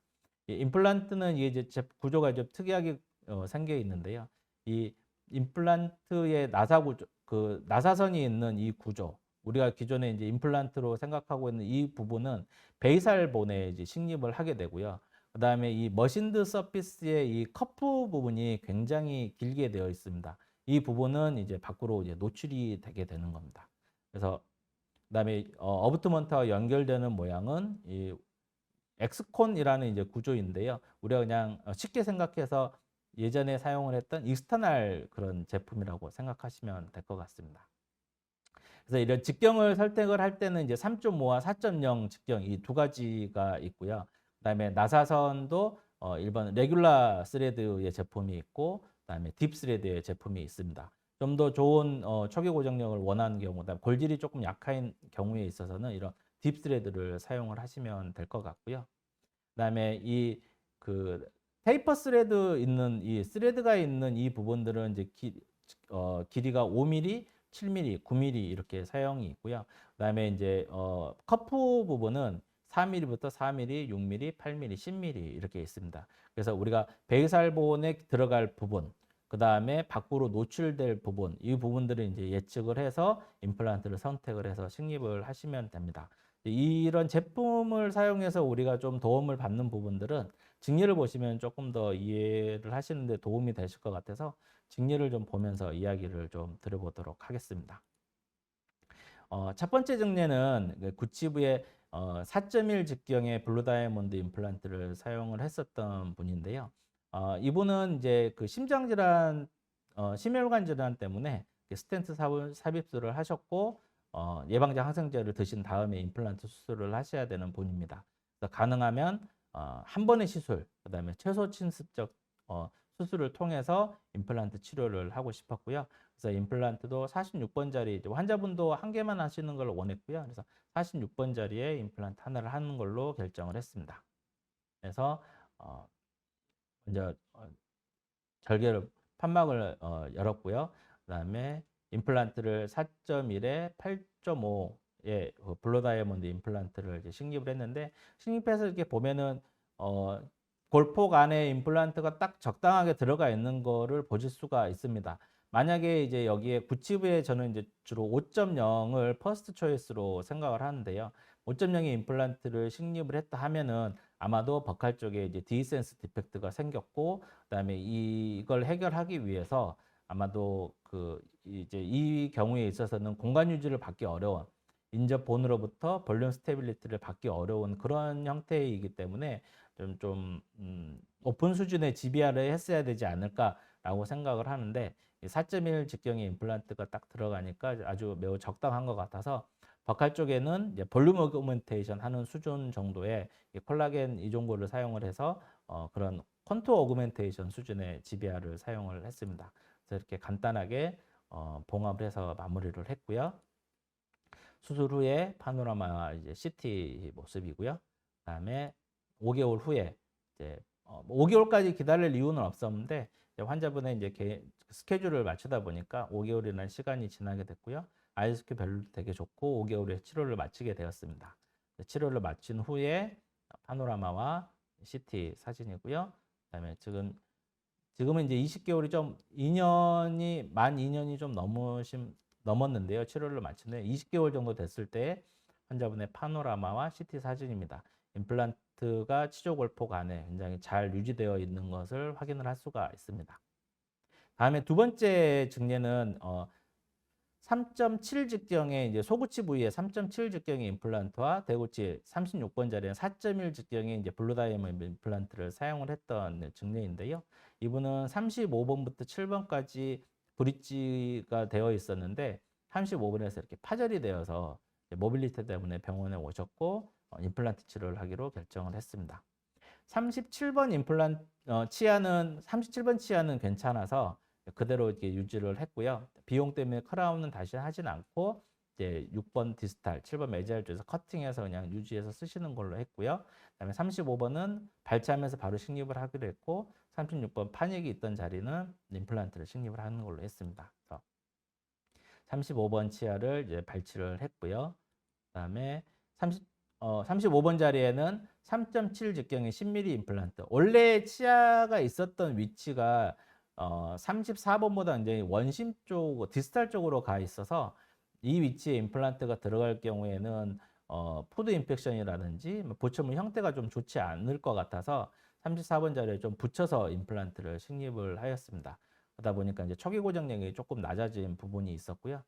이 임플란트는 이게 이제 구조가 좀 특이하게 생겨 있는데요. 이 임플란트의 나사 구조, 그 나사선이 있는 이 구조, 우리가 기존에 이제 임플란트로 생각하고 있는 이 부분은 베이살본에 이제 식립을 하게 되고요. 그다음에 이 머신드 서피스의 이 커프 부분이 굉장히 길게 되어 있습니다. 이 부분은 이제 밖으로 이제 노출이 되게 되는 겁니다. 그래서 그다음에 어부트먼트와 연결되는 모양은 이 엑스콘이라는 이제 구조인데요. 우리가 그냥 쉽게 생각해서 예전에 사용을 했던 익스터널 그런 제품이라고 생각하시면 될 것 같습니다. 그래서 이런 직경을 선택을 할 때는 이제 3.5와 4.0 직경 이 두 가지가 있고요. 그다음에 나사선도 일반 레귤라 스레드의 제품이 있고, 그다음에 딥 스레드의 제품이 있습니다. 좀 더 좋은 초기 고정력을 원하는 경우, 그다음 골질이 조금 약한 경우에 있어서는 이런 딥 스레드를 사용을 하시면 될 것 같고요. 그다음에 이 그 테이퍼 스레드 있는 이 스레드가 있는 이 부분들은 이제 길이가 5mm, 7mm, 9mm 이렇게 사용이 있고요. 그다음에 이제 커프 부분은 4mm부터 4mm, 6mm, 8mm, 10mm 이렇게 있습니다. 그래서 우리가 베이살본에 들어갈 부분, 그다음에 밖으로 노출될 부분, 이 부분들을 이제 예측을 해서 임플란트를 선택을 해서 식립을 하시면 됩니다. 이런 제품을 사용해서 우리가 좀 도움을 받는 부분들은 직리를 보시면 조금 더 이해를 하시는데 도움이 되실 것 같아서 직리를 좀 보면서 이야기를 좀 드려보도록 하겠습니다. 첫 번째 증례는 구치부의 4.1 직경의 블루 다이아몬드 임플란트를 사용을 했었던 분인데요. 이분은 이제 그 심장 질환, 심혈관 질환 때문에 스텐트 삽입술을 하셨고, 예방적 항생제를 드신 다음에 임플란트 수술을 하셔야 되는 분입니다. 그래서 가능하면 한 번의 시술, 그다음에 최소 침습적 수술을 통해서 임플란트 치료를 하고 싶었고요. 그래서 임플란트도 46번짜리 환자분도 한 개만 하시는 걸 원했고요. 그래서 46번짜리에 임플란트 하나를 하는 걸로 결정을 했습니다. 그래서 먼저 절개를 판막을 열었고요. 그다음에 임플란트를 4.1에 8.5의 블루 다이아몬드 임플란트를 이제 식립을 했는데 식립해서 이렇게 보면은 골폭 안에 임플란트가 딱 적당하게 들어가 있는 거를 보실 수가 있습니다. 만약에 이제 여기에 구치부에 저는 이제 주로 5.0을 퍼스트 초이스로 생각을 하는데요. 5.0의 임플란트를 식립을 했다 하면은 아마도 버칼 쪽에 이제 디센스 디펙트가 생겼고, 그다음에 이걸 해결하기 위해서 아마도 그 이제 이 경우에 있어서는 공간 유지를 받기 어려운 인접본으로부터 볼륨 스테빌리티를 받기 어려운 그런 형태이기 때문에 좀 높은 수준의 GBR을 했어야 되지 않을까라고 생각을 하는데 4.1 직경의 임플란트가 딱 들어가니까 아주 매우 적당한 것 같아서 버칼 쪽에는 이제 볼륨 어그멘테이션 하는 수준 정도의 콜라겐 이종고를 사용을 해서 그런 컨투어 어그멘테이션 수준의 GBR을 사용을 했습니다. 그래서 이렇게 간단하게 봉합을 해서 마무리를 했고요. 수술 후에 파노라마 이제 CT 모습이고요. 그다음에 5개월 후에 이제 5개월까지 기다릴 이유는 없었는데 환자분의 이제 스케줄을 맞추다 보니까 5개월이라는 시간이 지나게 됐고요. 아이스큐 밸류도 되게 좋고 5개월에 치료를 마치게 되었습니다. 치료를 마친 후에 파노라마와 CT 사진이고요. 그다음에 지금은 이제 20개월이 좀 2년이 만 2년이 좀 넘었는데요. 치료를 마친 후에 20개월 정도 됐을 때 환자분의 파노라마와 CT 사진입니다. 임플란트가 치조골폭 안에 굉장히 잘 유지되어 있는 것을 확인을 할 수가 있습니다. 다음에 두 번째 증례는 3.7 직경의 이제 소구치 부위에 3.7 직경의 임플란트와 대구치 36번짜리는 4.1 직경의 이제 블루 다이아몬드 임플란트를 사용을 했던 증례인데요. 이분은 35번부터 7번까지 브릿지가 되어 있었는데 35번에서 이렇게 파절이 되어서 모빌리티 때문에 병원에 오셨고 임플란트 치료를 하기로 결정을 했습니다. 37번 임플란트 치아는 37번 치아는 괜찮아서 그대로 이렇게 유지를 했고요. 비용 때문에 크라운은 다시 하진 않고 이제 6번 디스탈, 7번 메지알 쪽에서 커팅해서 그냥 유지해서 쓰시는 걸로 했고요. 그다음에 35번은 발치하면서 바로 식립을 하기로 했고 36번 판액이 있던 자리는 임플란트를 식립을 하는 걸로 했습니다. 그래서 35번 치아를 이제 발치를 했고요. 그다음에 35번 자리에는 3.7 직경의 10mm 임플란트. 원래 치아가 있었던 위치가 34번보다 이제 원심 쪽, 디스탈 쪽으로 가 있어서 이 위치에 임플란트가 들어갈 경우에는 푸드 인펙션이라든지 보철물 형태가 좀 좋지 않을 것 같아서 34번 자리에 좀 붙여서 임플란트를 식립을 하였습니다. 그러다 보니까 이제 초기 고정력이 조금 낮아진 부분이 있었고요.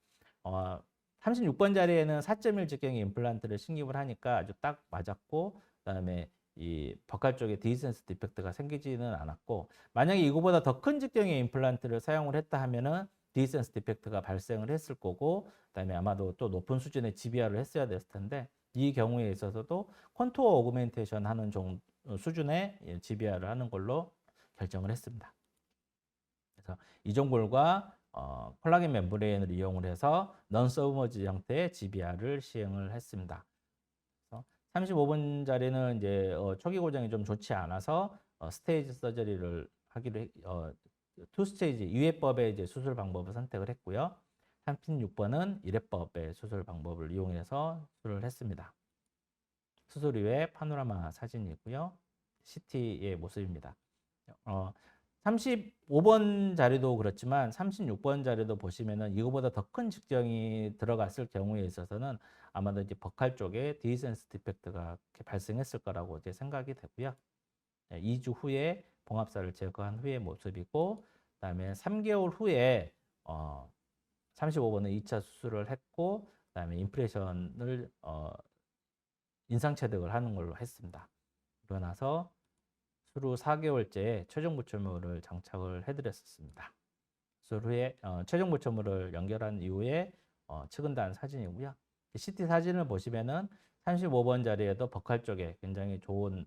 36번 자리에는 4.1 직경의 임플란트를 식립을 하니까 아주 딱 맞았고, 그다음에 이 버칼 쪽에 디센스 디펙트가 생기지는 않았고, 만약에 이거보다 더 큰 직경의 임플란트를 사용을 했다 하면은 디센스 디펙트가 발생을 했을 거고, 그다음에 아마도 또 높은 수준의 GBR을 했어야 됐을 텐데 이 경우에 있어서도 컨투어 오그멘테이션 하는 수준의 GBR을 하는 걸로 결정을 했습니다. 그래서 이종골과 콜라겐 멤브레인을 이용을 해서 non-submerged 형태의 GBR을 시행을 했습니다. 그래서 35번 자리는 이제 초기 고정이 좀 좋지 않아서 스테이지 서저리를 하기로 투 스테이지 2회법의 이제 수술 방법을 선택을 했고요. 36번은 이래법의 수술 방법을 이용해서 수술을 했습니다. 수술 이후에 파노라마 사진이고요. CT의 모습입니다. 35번 자리도 그렇지만 36번 자리도 보시면은 이거보다 더 큰 직경이 들어갔을 경우에 있어서는 아마도 이제 버칼 쪽에 디센스 디펙트가 발생했을 거라고 이제 생각이 되고요. 2주 후에 봉합사를 제거한 후의 모습이고, 그다음에 3개월 후에 35번은 2차 수술을 했고, 그다음에 임프레션을 인상 체득을 하는 걸로 했습니다. 그러고 나서 수루 4개월째에 최종 보철물을 장착을 해드렸었습니다. 수술 후에 최종 보철물을 연결한 이후에 측은단 사진이고요. CT 사진을 보시면은 35번 자리에도 버칼 쪽에 굉장히 좋은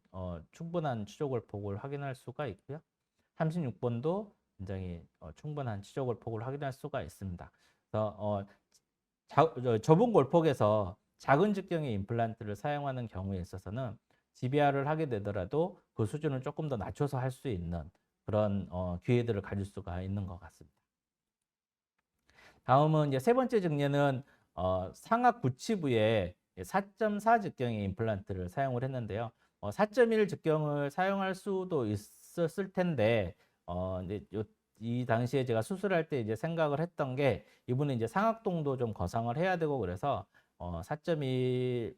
충분한 치조골폭을 확인할 수가 있고요. 36번도 굉장히 충분한 치조골폭을 확인할 수가 있습니다. 그래서 좁은 골폭에서 작은 직경의 임플란트를 사용하는 경우에 있어서는 GBR을 하게 되더라도 그 수준을 조금 더 낮춰서 할 수 있는 그런 기회들을 가질 수가 있는 것 같습니다. 다음은 이제 세 번째 증례는 상악 구치부에 4.4 직경의 임플란트를 사용을 했는데요. 4.1 직경을 사용할 수도 있었을 텐데 이제 이 당시에 제가 수술할 때 이제 생각을 했던 게 이분은 이제 상악동도 좀 거상을 해야 되고 그래서 4.1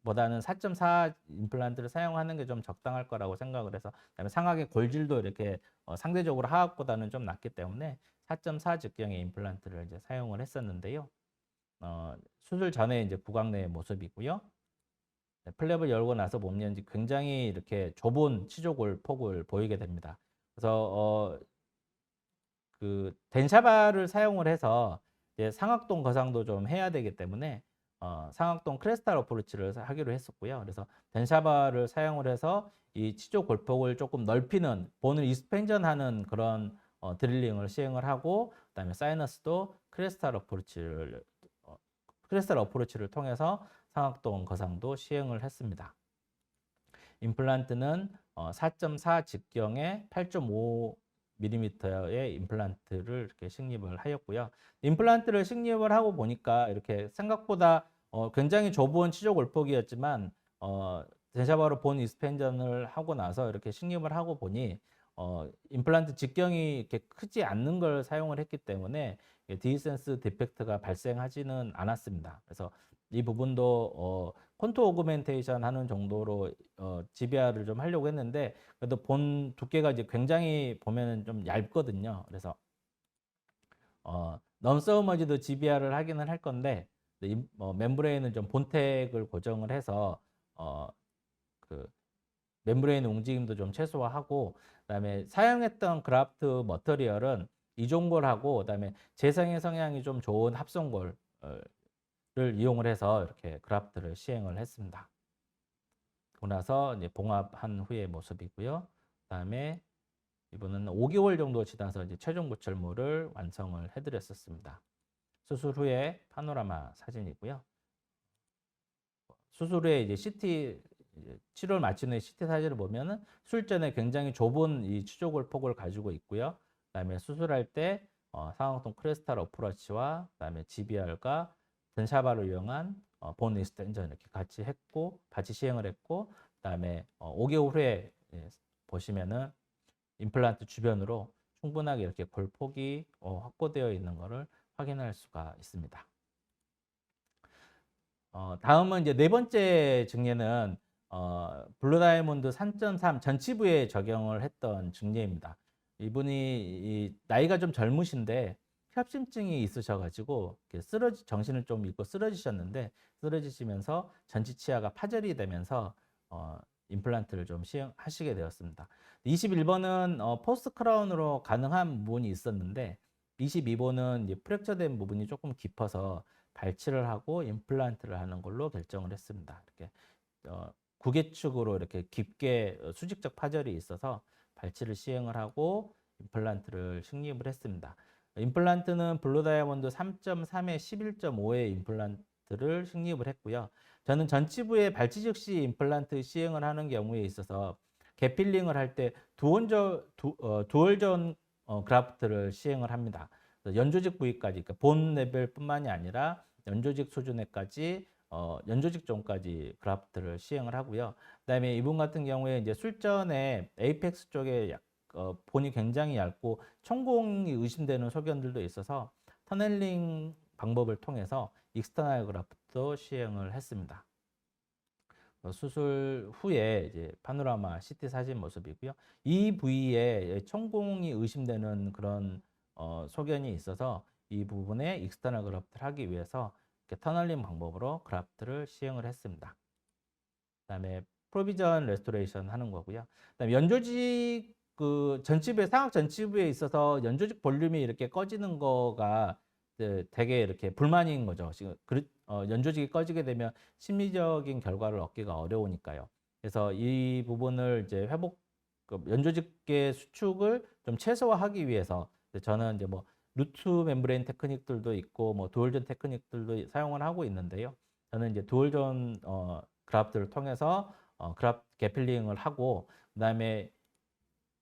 보다는 4.4 임플란트를 사용하는 게 좀 적당할 거라고 생각을 해서, 그다음에 상악의 골질도 이렇게 상대적으로 하악보다는 좀 낮기 때문에 4.4 직경의 임플란트를 이제 사용을 했었는데요. 수술 전에 이제 구강내의 모습이고요. 플랩을 열고 나서 보면 굉장히 이렇게 좁은 치조골 폭을 보이게 됩니다. 그래서 그 덴샤바를 사용을 해서 이제 상악동 거상도 좀 해야 되기 때문에 상악동 크레스탈 어프로치를 하기로 했었고요. 그래서 덴샤바를 사용을 해서 이 치조 골폭을 조금 넓히는, 본을 익스펜전하는 그런 드릴링을 시행을 하고, 그다음에 사이너스도 크레스탈 어프로치를 통해서 상악동 거상도 시행을 했습니다. 임플란트는 4.4 직경에 8.5mm의 임플란트를 이렇게 식립을 하였고요. 임플란트를 식립을 하고 보니까 이렇게 생각보다 굉장히 좁은 치조 골폭이었지만 데샤바로 본 익스펜전을 하고 나서 이렇게 식립을 하고 보니 임플란트 직경이 이렇게 크지 않는 걸 사용을 했기 때문에 디센스 디펙트가 발생하지는 않았습니다. 그래서 이 부분도 콘투어 오그멘테이션 하는 정도로 GBR을 좀 하려고 했는데, 그래도 본 두께가 이제 굉장히 보면은 좀 얇거든요. 그래서 넌서머지도 GBR을 하기는 할 건데, 멤브레인은 좀 본택을 고정을 해서 그 멤브레인 움직임도 좀 최소화하고, 그다음에 사용했던 그라프트 머터리얼은 이종골하고 그다음에 재생의 성향이 좀 좋은 합성골을 이용을 해서 이렇게 그라프트를 시행을 했습니다. 그러고 나서 이제 봉합한 후의 모습이고요. 그다음에 이분은 5개월 정도 지나서 이제 최종 보철물을 완성을 해드렸었습니다. 수술 후에 파노라마 사진이고요. 수술 후에 이제 CT 치료를 마친 후에 CT 사진을 보면은 수술 전에 굉장히 좁은 이 치조골 폭을 가지고 있고요. 그다음에 수술할 때 상악동 크레스탈 어프로치와 그다음에 GBR과 덴샤바를 이용한 본 익스텐전 이렇게 같이 했고, 같이 시행을 했고, 그다음에 5개월 후에 보시면은 임플란트 주변으로 충분하게 이렇게 골폭이 확보되어 있는 것을 확인할 수가 있습니다. 다음은 이제 네 번째 증례는 블루 다이아몬드 3.3 전치부에 적용을 했던 증례입니다. 이분이 나이가 좀 젊으신데 협심증이 있으셔가지고 정신을 좀 잃고 쓰러지셨는데, 쓰러지시면서 전치 치아가 파절이 되면서 임플란트를 좀 시행하시게 되었습니다. 21번은 포스트 크라운으로 가능한 부분이 있었는데, 22번은 이제 프랙처된 부분이 조금 깊어서 발치를 하고 임플란트를 하는 걸로 결정을 했습니다. 이렇게 구개축으로 이렇게 깊게 수직적 파절이 있어서 발치를 시행을 하고 임플란트를 식립을 했습니다. 임플란트는 블루 다이아몬드 3.3에 11.5의 임플란트를 식립을 했고요. 저는 전치부에 발치 즉시 임플란트 시행을 하는 경우에 있어서 개필링을 할 때 두월전 그라프트를 시행을 합니다. 그래서 연조직 부위까지, 그러니까 본 레벨뿐만이 아니라 연조직 수준에까지 연조직 존까지 그라프트를 시행을 하고요. 그다음에 이분 같은 경우에 이제 술전에 에이펙스 쪽에 본이 굉장히 얇고 천공이 의심되는 소견들도 있어서 터넬링 방법을 통해서 익스터널 그라프트도 시행을 했습니다. 수술 후에 이제 파노라마 CT 사진 모습이고요. 이 부위에 천공이 의심되는 그런 소견이 있어서 이 부분에 익스터널 그라프트를 하기 위해서 이렇게 터널링 방법으로 그라프트를 시행을 했습니다. 그다음에 프로비전 레스토레이션 하는 거고요. 그다음에 연조직 그 전치부에 상악 전치부에 있어서 연조직 볼륨이 이렇게 꺼지는 거가 되게 이렇게 불만인 거죠. 지금 연조직이 꺼지게 되면 심리적인 결과를 얻기가 어려우니까요. 그래서 이 부분을 이제 연조직계 수축을 좀 최소화하기 위해서 저는 이제 뭐 루트 멤브레인 테크닉들도 있고 뭐 두얼존 테크닉들도 사용을 하고 있는데요. 저는 이제 두얼존 그래프트를 통해서 그래프트 개필링을 하고 그다음에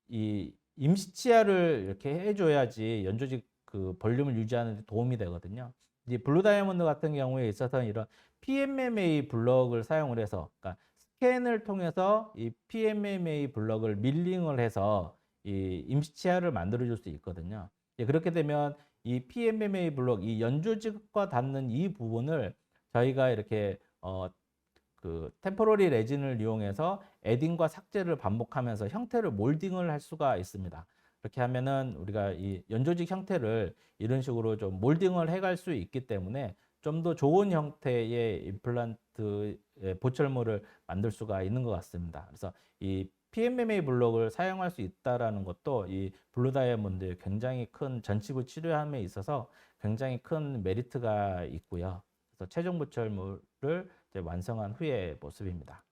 이 임시 치아를 이렇게 해줘야지 연조직 그 볼륨을 유지하는 데 도움이 되거든요. 이제 블루 다이아몬드 같은 경우에 있어서는 이런 PMMA 블럭을 사용을 해서, 그러니까 스캔을 통해서 이 PMMA 블럭을 밀링을 해서 이 임시 치아를 만들어줄 수 있거든요. 그렇게 되면 이 PMMA 블럭, 이 연조직과 닿는 이 부분을 저희가 이렇게 그 템포러리 레진을 이용해서 에딩과 삭제를 반복하면서 형태를 몰딩을 할 수가 있습니다. 그렇게 하면은 우리가 이 연조직 형태를 이런 식으로 좀 몰딩을 해갈 수 있기 때문에 좀 더 좋은 형태의 임플란트의 보철물을 만들 수가 있는 것 같습니다. 그래서 이 PMMA 블록을 사용할 수 있다라는 것도 이 블루 다이아몬드의 굉장히 큰 전치부 치료함에 있어서 굉장히 큰 메리트가 있고요. 그래서 최종 보철물을 완성한 후의 모습입니다.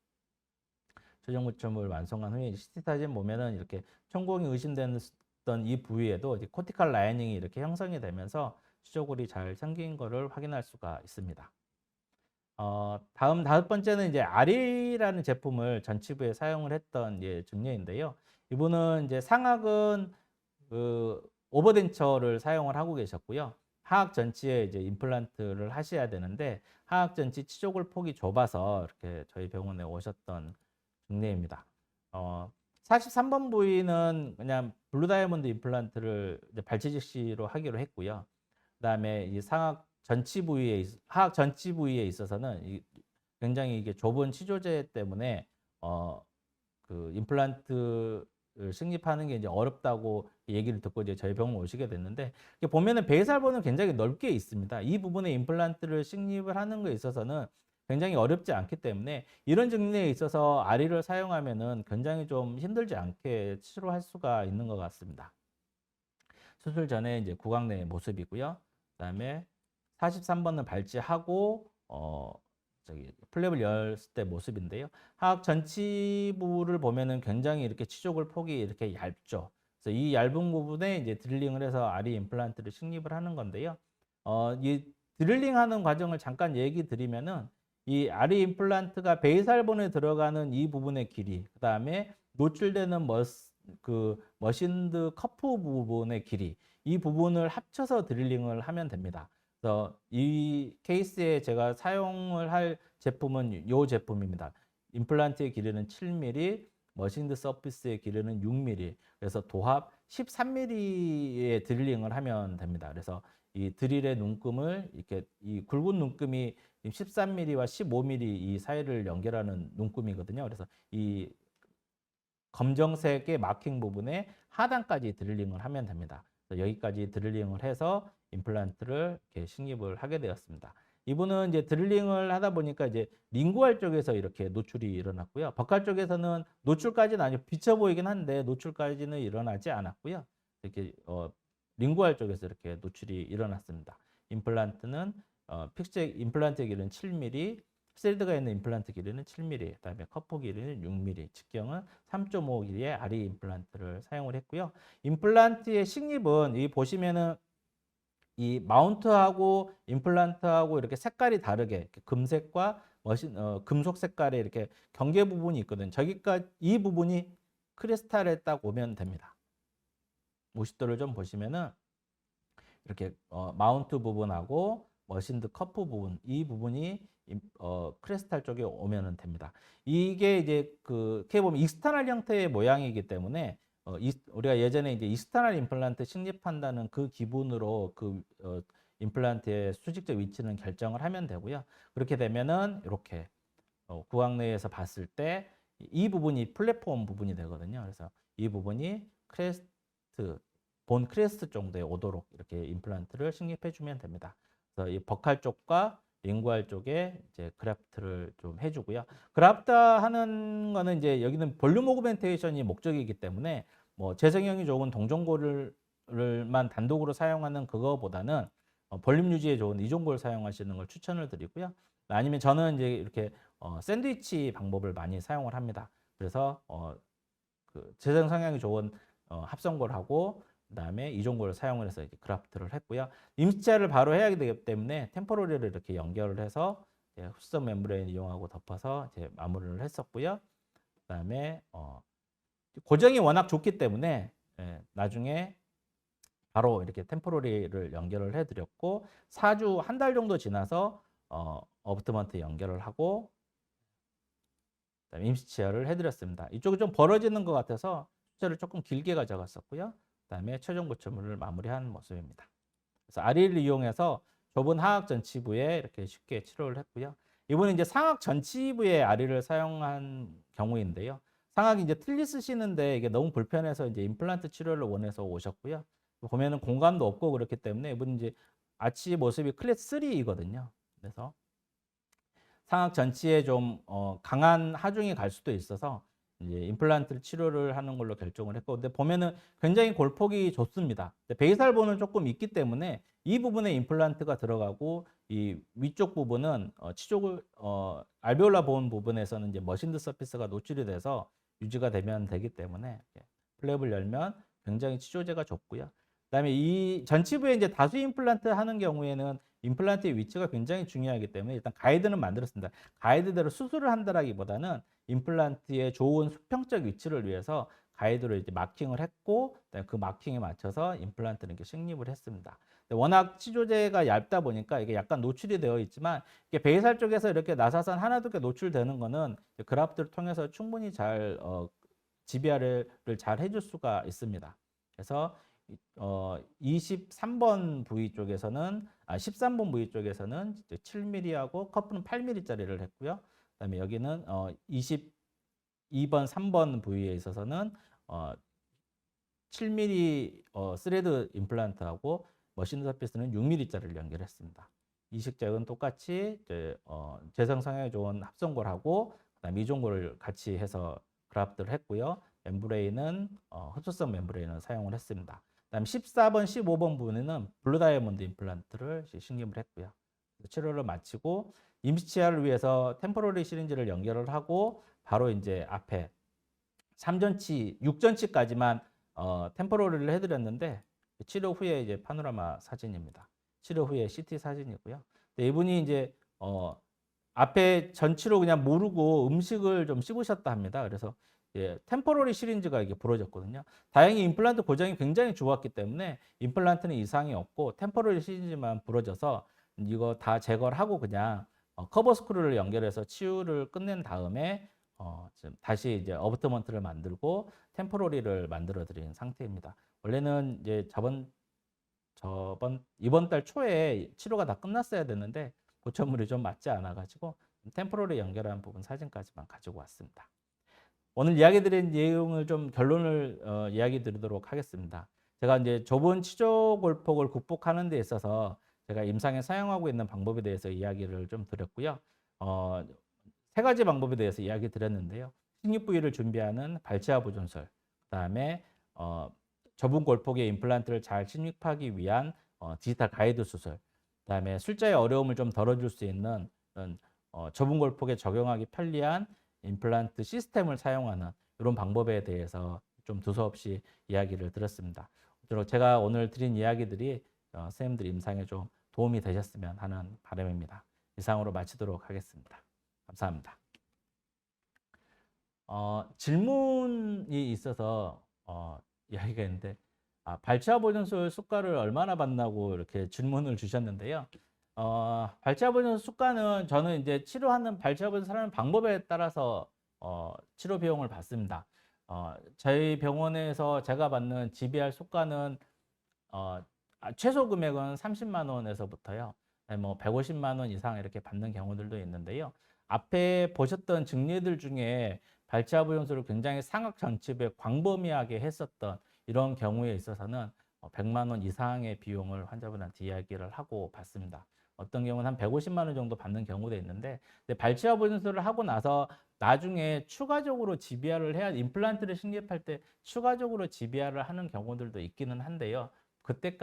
최종 보철물 완성한 후에 CT 사진 보면은 이렇게 천공이 의심되는 이 부위에도 이제 코티칼 라이닝이 이렇게 형성이 되면서 수조골이 잘 생긴 것을 확인할 수가 있습니다. 다섯 번째는 이제 아리라는 제품을 전치부에 사용을 했던 증례인데요. 이분은 이제 상악은 그 오버덴처를 사용을 하고 계셨고요. 하악 전치에 이제 임플란트를 하셔야 되는데 하악 전치 치조골 폭이 좁아서 이렇게 저희 병원에 오셨던 증례입니다. 43번 부위는 그냥 블루 다이아몬드 임플란트를 발치 즉시로 하기로 했고요. 그다음에 이 하악 전치 부위에 있어서는 굉장히 이게 좁은 치조제 때문에 그 임플란트를 식립하는 게 이제 어렵다고 얘기를 듣고 이제 저희 병원 오시게 됐는데, 보면은 배살본은 굉장히 넓게 있습니다. 이 부분에 임플란트를 식립을 하는 거에 있어서는 굉장히 어렵지 않기 때문에 이런 증례에 있어서 아리를 사용하면은 굉장히 좀 힘들지 않게 치료할 수가 있는 것 같습니다. 수술 전에 이제 구강내 모습이고요. 그다음에 43번은 발치하고 플랩을 열었을 때 모습인데요. 하악 전치부를 보면은 굉장히 이렇게 치조골 폭이 이렇게 얇죠. 그래서 이 얇은 부분에 이제 드릴링을 해서 아리 임플란트를 식립을 하는 건데요. 이 드릴링하는 과정을 잠깐 얘기 드리면은 이 아리 임플란트가 베이살본에 들어가는 이 부분의 길이, 그다음에 노출되는 머신드 커프 부분의 길이, 이 부분을 합쳐서 드릴링을 하면 됩니다. 그래서 이 케이스에 제가 사용을 할 제품은 이 제품입니다. 임플란트의 길이는 7mm, 머신드 서피스의 길이는 6mm. 그래서 도합 13mm의 드릴링을 하면 됩니다. 그래서 이 드릴의 눈금을 이렇게 이 굵은 눈금이 13mm와 15mm 이 사이를 연결하는 눈금이거든요. 그래서 이 검정색의 마킹 부분에 하단까지 드릴링을 하면 됩니다. 여기까지 드릴링을 해서 임플란트를 이렇게 식립을 하게 되었습니다. 이분은 이제 드릴링을 하다 보니까 이제 링구알 쪽에서 이렇게 노출이 일어났고요. 버칼 쪽에서는 노출까지는 아니고 비쳐 보이긴 한데 노출까지는 일어나지 않았고요. 이렇게 링구알 쪽에서 이렇게 노출이 일어났습니다. 임플란트는 픽스의 임플란트 길이는 7mm, 셀드가 있는 임플란트 길이는 7mm, 그다음에 커프 길이는 6mm, 직경은 3.5 길이의 아리 임플란트를 사용을 했고요. 임플란트의 식립은 이 보시면은 이 마운트하고 임플란트하고 이렇게 색깔이 다르게 금색과 금속 색깔의 이렇게 경계 부분이 있거든요. 저기까지 이 부분이 크리스탈에 딱 오면 됩니다. 50도를 좀 보시면은 이렇게 마운트 부분하고 머신드 커프 부분 이 부분이 크리스탈 쪽에 오면은 됩니다. 이게 이제 어떻게 보면 익스터널 형태의 모양이기 때문에 우리가 예전에 이제 익스터널 임플란트 식립한다는 그 기분으로 임플란트의 수직적 위치는 결정을 하면 되고요. 그렇게 되면은 이렇게 구강 내에서 봤을 때 이 부분이 플랫폼 부분이 되거든요. 그래서 이 부분이 본 크레스트 정도에 오도록 이렇게 임플란트를 식립해 주면 됩니다. 그래서 이 버칼 쪽과 링구알 쪽에 이제 그래프트를 좀 해주고요. 그래프트 하는 거는 이제 여기는 볼륨 오그멘테이션이 목적이기 때문에 뭐 재생형이 좋은 동종골만 단독으로 사용하는 그거보다는 볼륨 유지에 좋은 이종골 사용하시는 걸 추천을 드리고요. 아니면 저는 이제 이렇게 샌드위치 방법을 많이 사용을 합니다. 그래서 그 재생 성향이 좋은 합성골하고 그다음에 이종골을 사용을 해서 이제 그라프트를 했고요. 임시치아를 바로 해야 되기 때문에 템포러리를 이렇게 연결을 해서 흡수성 멤브레인 이용하고 덮어서 이제 마무리를 했었고요. 그다음에 고정이 워낙 좋기 때문에 나중에 바로 이렇게 템포러리를 연결을 해드렸고 4주 한 달 정도 지나서 어부트먼트 연결을 하고 임시치아를 해드렸습니다. 이쪽이 좀 벌어지는 것 같아서 숫자를 조금 길게 가져갔었고요. 그다음에 최종 고철물을 마무리한 모습입니다. 그래서 아리를 이용해서 좁은 하악 전치부에 이렇게 쉽게 치료를 했고요. 이번에 이제 상악 전치부에 아리를 사용한 경우인데요. 상악이 이제 틀니 쓰시는데 이게 너무 불편해서 이제 임플란트 치료를 원해서 오셨고요. 보면은 공간도 없고 그렇기 때문에 이분 이제 아치 모습이 클래스 3이거든요. 그래서 상악 전치에 좀 강한 하중이 갈 수도 있어서 이제 임플란트 치료를 하는 걸로 결정을 했고, 근데 보면은 굉장히 골폭이 좋습니다. 베이살본은 조금 있기 때문에 이 부분에 임플란트가 들어가고 이 위쪽 부분은 치족을 알베올라 본 부분에서는 이제 머신드 서피스가 노출이 돼서 유지가 되면 되기 때문에 플랩을 열면 굉장히 치료제가 좋고요. 그다음에 이 전치부에 이제 다수 임플란트 하는 경우에는 임플란트의 위치가 굉장히 중요하기 때문에 일단 가이드는 만들었습니다. 가이드대로 수술을 한다라기보다는 임플란트의 좋은 수평적 위치를 위해서 가이드로 이제 마킹을 했고 그 마킹에 맞춰서 임플란트를 이렇게 식립을 했습니다. 워낙 치조제가 얇다 보니까 이게 약간 노출이 되어 있지만 이게 베이살 쪽에서 이렇게 나사선 하나 두개 노출되는 거는 그래프트를 통해서 충분히 잘 지비아를 잘 해줄 수가 있습니다. 그래서 23번 부위 쪽에서는 13번 부위 쪽에서는 7mm하고 커프는 8mm짜리를 했고요. 그다음에 여기는 22번 3번 부위에 있어서는 7mm 스레드 임플란트하고 머신 서피스는 6mm짜리를 연결했습니다. 이식적은 똑같이 재생 성향이 좋은 합성골하고 그다음에 이종골을 같이 해서 그라프트를 했고요. 멤브레인은 흡수성 멤브레인을 사용을 했습니다. 그다음 14번, 15번 부분에는 블루 다이아몬드 임플란트를 식립을 했고요. 치료를 마치고 임시치아를 위해서 템포러리 시린지를 연결을 하고 바로 이제 앞에 3전치, 6전치까지만 템포러리를 해드렸는데 치료 후에 이제 파노라마 사진입니다. 치료 후에 CT 사진이고요. 이분이 이제 앞에 전치로 그냥 모르고 음식을 좀 씹으셨다 합니다. 그래서 템포러리 시린지가 이게 부러졌거든요. 다행히 임플란트 고정이 굉장히 좋았기 때문에 임플란트는 이상이 없고 템포러리 시린지만 부러져서 이거 다 제거를 하고 그냥 커버 스크루를 연결해서 치유를 끝낸 다음에 다시 이제 어부트먼트를 만들고 템포러리를 만들어 드린 상태입니다. 원래는 이제 이번 달 초에 치료가 다 끝났어야 되는데 고철물이 좀 맞지 않아 가지고 템포러리 연결한 부분 사진까지만 가지고 왔습니다. 오늘 이야기 드린 내용을 좀 결론을 이야기 드리도록 하겠습니다. 제가 이제 좁은 치조 골폭을 극복하는 데 있어서 제가 임상에 사용하고 있는 방법에 대해서 이야기를 좀 드렸고요. 세 가지 방법에 대해서 이야기 드렸는데요. 식립 부위를 준비하는 발치아 보존술, 그다음에 좁은 골폭의 임플란트를 잘 식립하기 위한 디지털 가이드 수술, 그다음에 술자의 어려움을 좀 덜어줄 수 있는 좁은 골폭에 적용하기 편리한 임플란트 시스템을 사용하는 이런 방법에 대해서 좀 두서없이 이야기를 드렸습니다. 제가 오늘 드린 이야기들이 선생님들 임상에 좀 도움이 되셨으면 하는 바람입니다. 이상으로 마치도록 하겠습니다. 감사합니다. 질문이 있어서 이야기가 있는데 발치와 보존술 수가를 얼마나 받나고 이렇게 질문을 주셨는데요. 발치와 보존술 수가는 저는 이제 치료하는 발치와 보존술하는 방법에 따라서 치료 비용을 받습니다. 저희 병원에서 제가 받는 GBR 수가는 최소 금액은 30만 원에서부터요. 뭐 150만 원 이상 이렇게 받는 경우들도 있는데요. 앞에 보셨던 증례들 중에 발치와 보존술을 굉장히 상악전칩에 광범위하게 했었던 이런 경우에 있어서는 100만 원 이상의 비용을 환자분한테 이야기를 하고 받습니다. 어떤 경우는 한 150만 원 정도 받는 경우도 있는데, 발치와 보존술을 하고 나서 나중에 추가적으로 GBR을 해야, 임플란트를 식립할 때 추가적으로 GBR을 하는 경우들도 있기는 한데요. 그때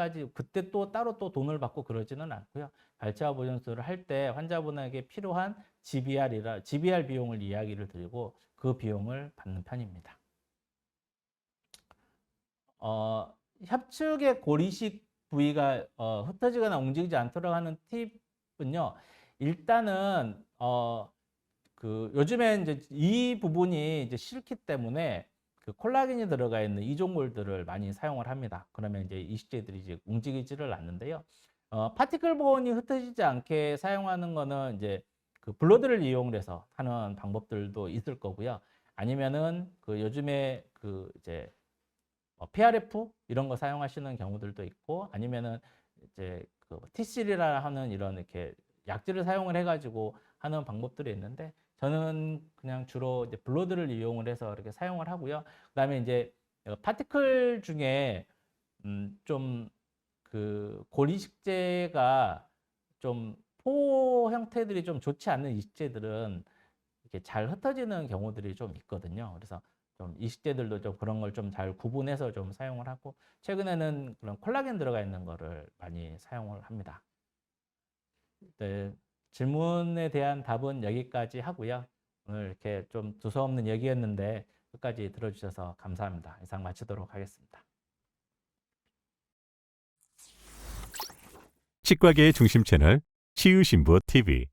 또 따로 또 돈을 받고 그러지는 않고요. 발치와 보존술을 할 때 환자분에게 필요한 GBR 비용을 이야기를 드리고 그 비용을 받는 편입니다. 협측의 고리식 부위가 흩어지거나 움직이지 않도록 하는 팁은요. 일단은 요즘에 이제 이 부분이 이제 싫기 때문에 그 콜라겐이 들어가 있는 이종골들을 많이 사용을 합니다. 그러면 이제 이식제들이 이제 움직이지를 않는데요. 파티클 보온이 흩어지지 않게 사용하는 거는 이제 그 블러드를 이용해서 하는 방법들도 있을 거고요. 아니면은 그 요즘에 그 이제 PRF 이런 거 사용하시는 경우들도 있고, 아니면은 이제 그 T3라 하는 이런 이렇게 약질을 사용을 해가지고 하는 방법들이 있는데, 저는 그냥 주로 이제 블러드를 이용을 해서 이렇게 사용을 하고요. 그다음에 이제 파티클 중에 좀 그 고리식재가 좀 포 형태들이 좀 좋지 않는 이식재들은 이렇게 잘 흩어지는 경우들이 좀 있거든요. 그래서 좀 이식재들도 좀 그런 걸 좀 잘 구분해서 좀 사용을 하고, 최근에는 그런 콜라겐 들어가 있는 거를 많이 사용을 합니다. 네, 질문에 대한 답은 여기까지 하고요. 오늘 이렇게 좀 두서없는 얘기였는데 끝까지 들어주셔서 감사합니다. 이상 마치도록 하겠습니다. 치과계의 중심 채널 치유신보 TV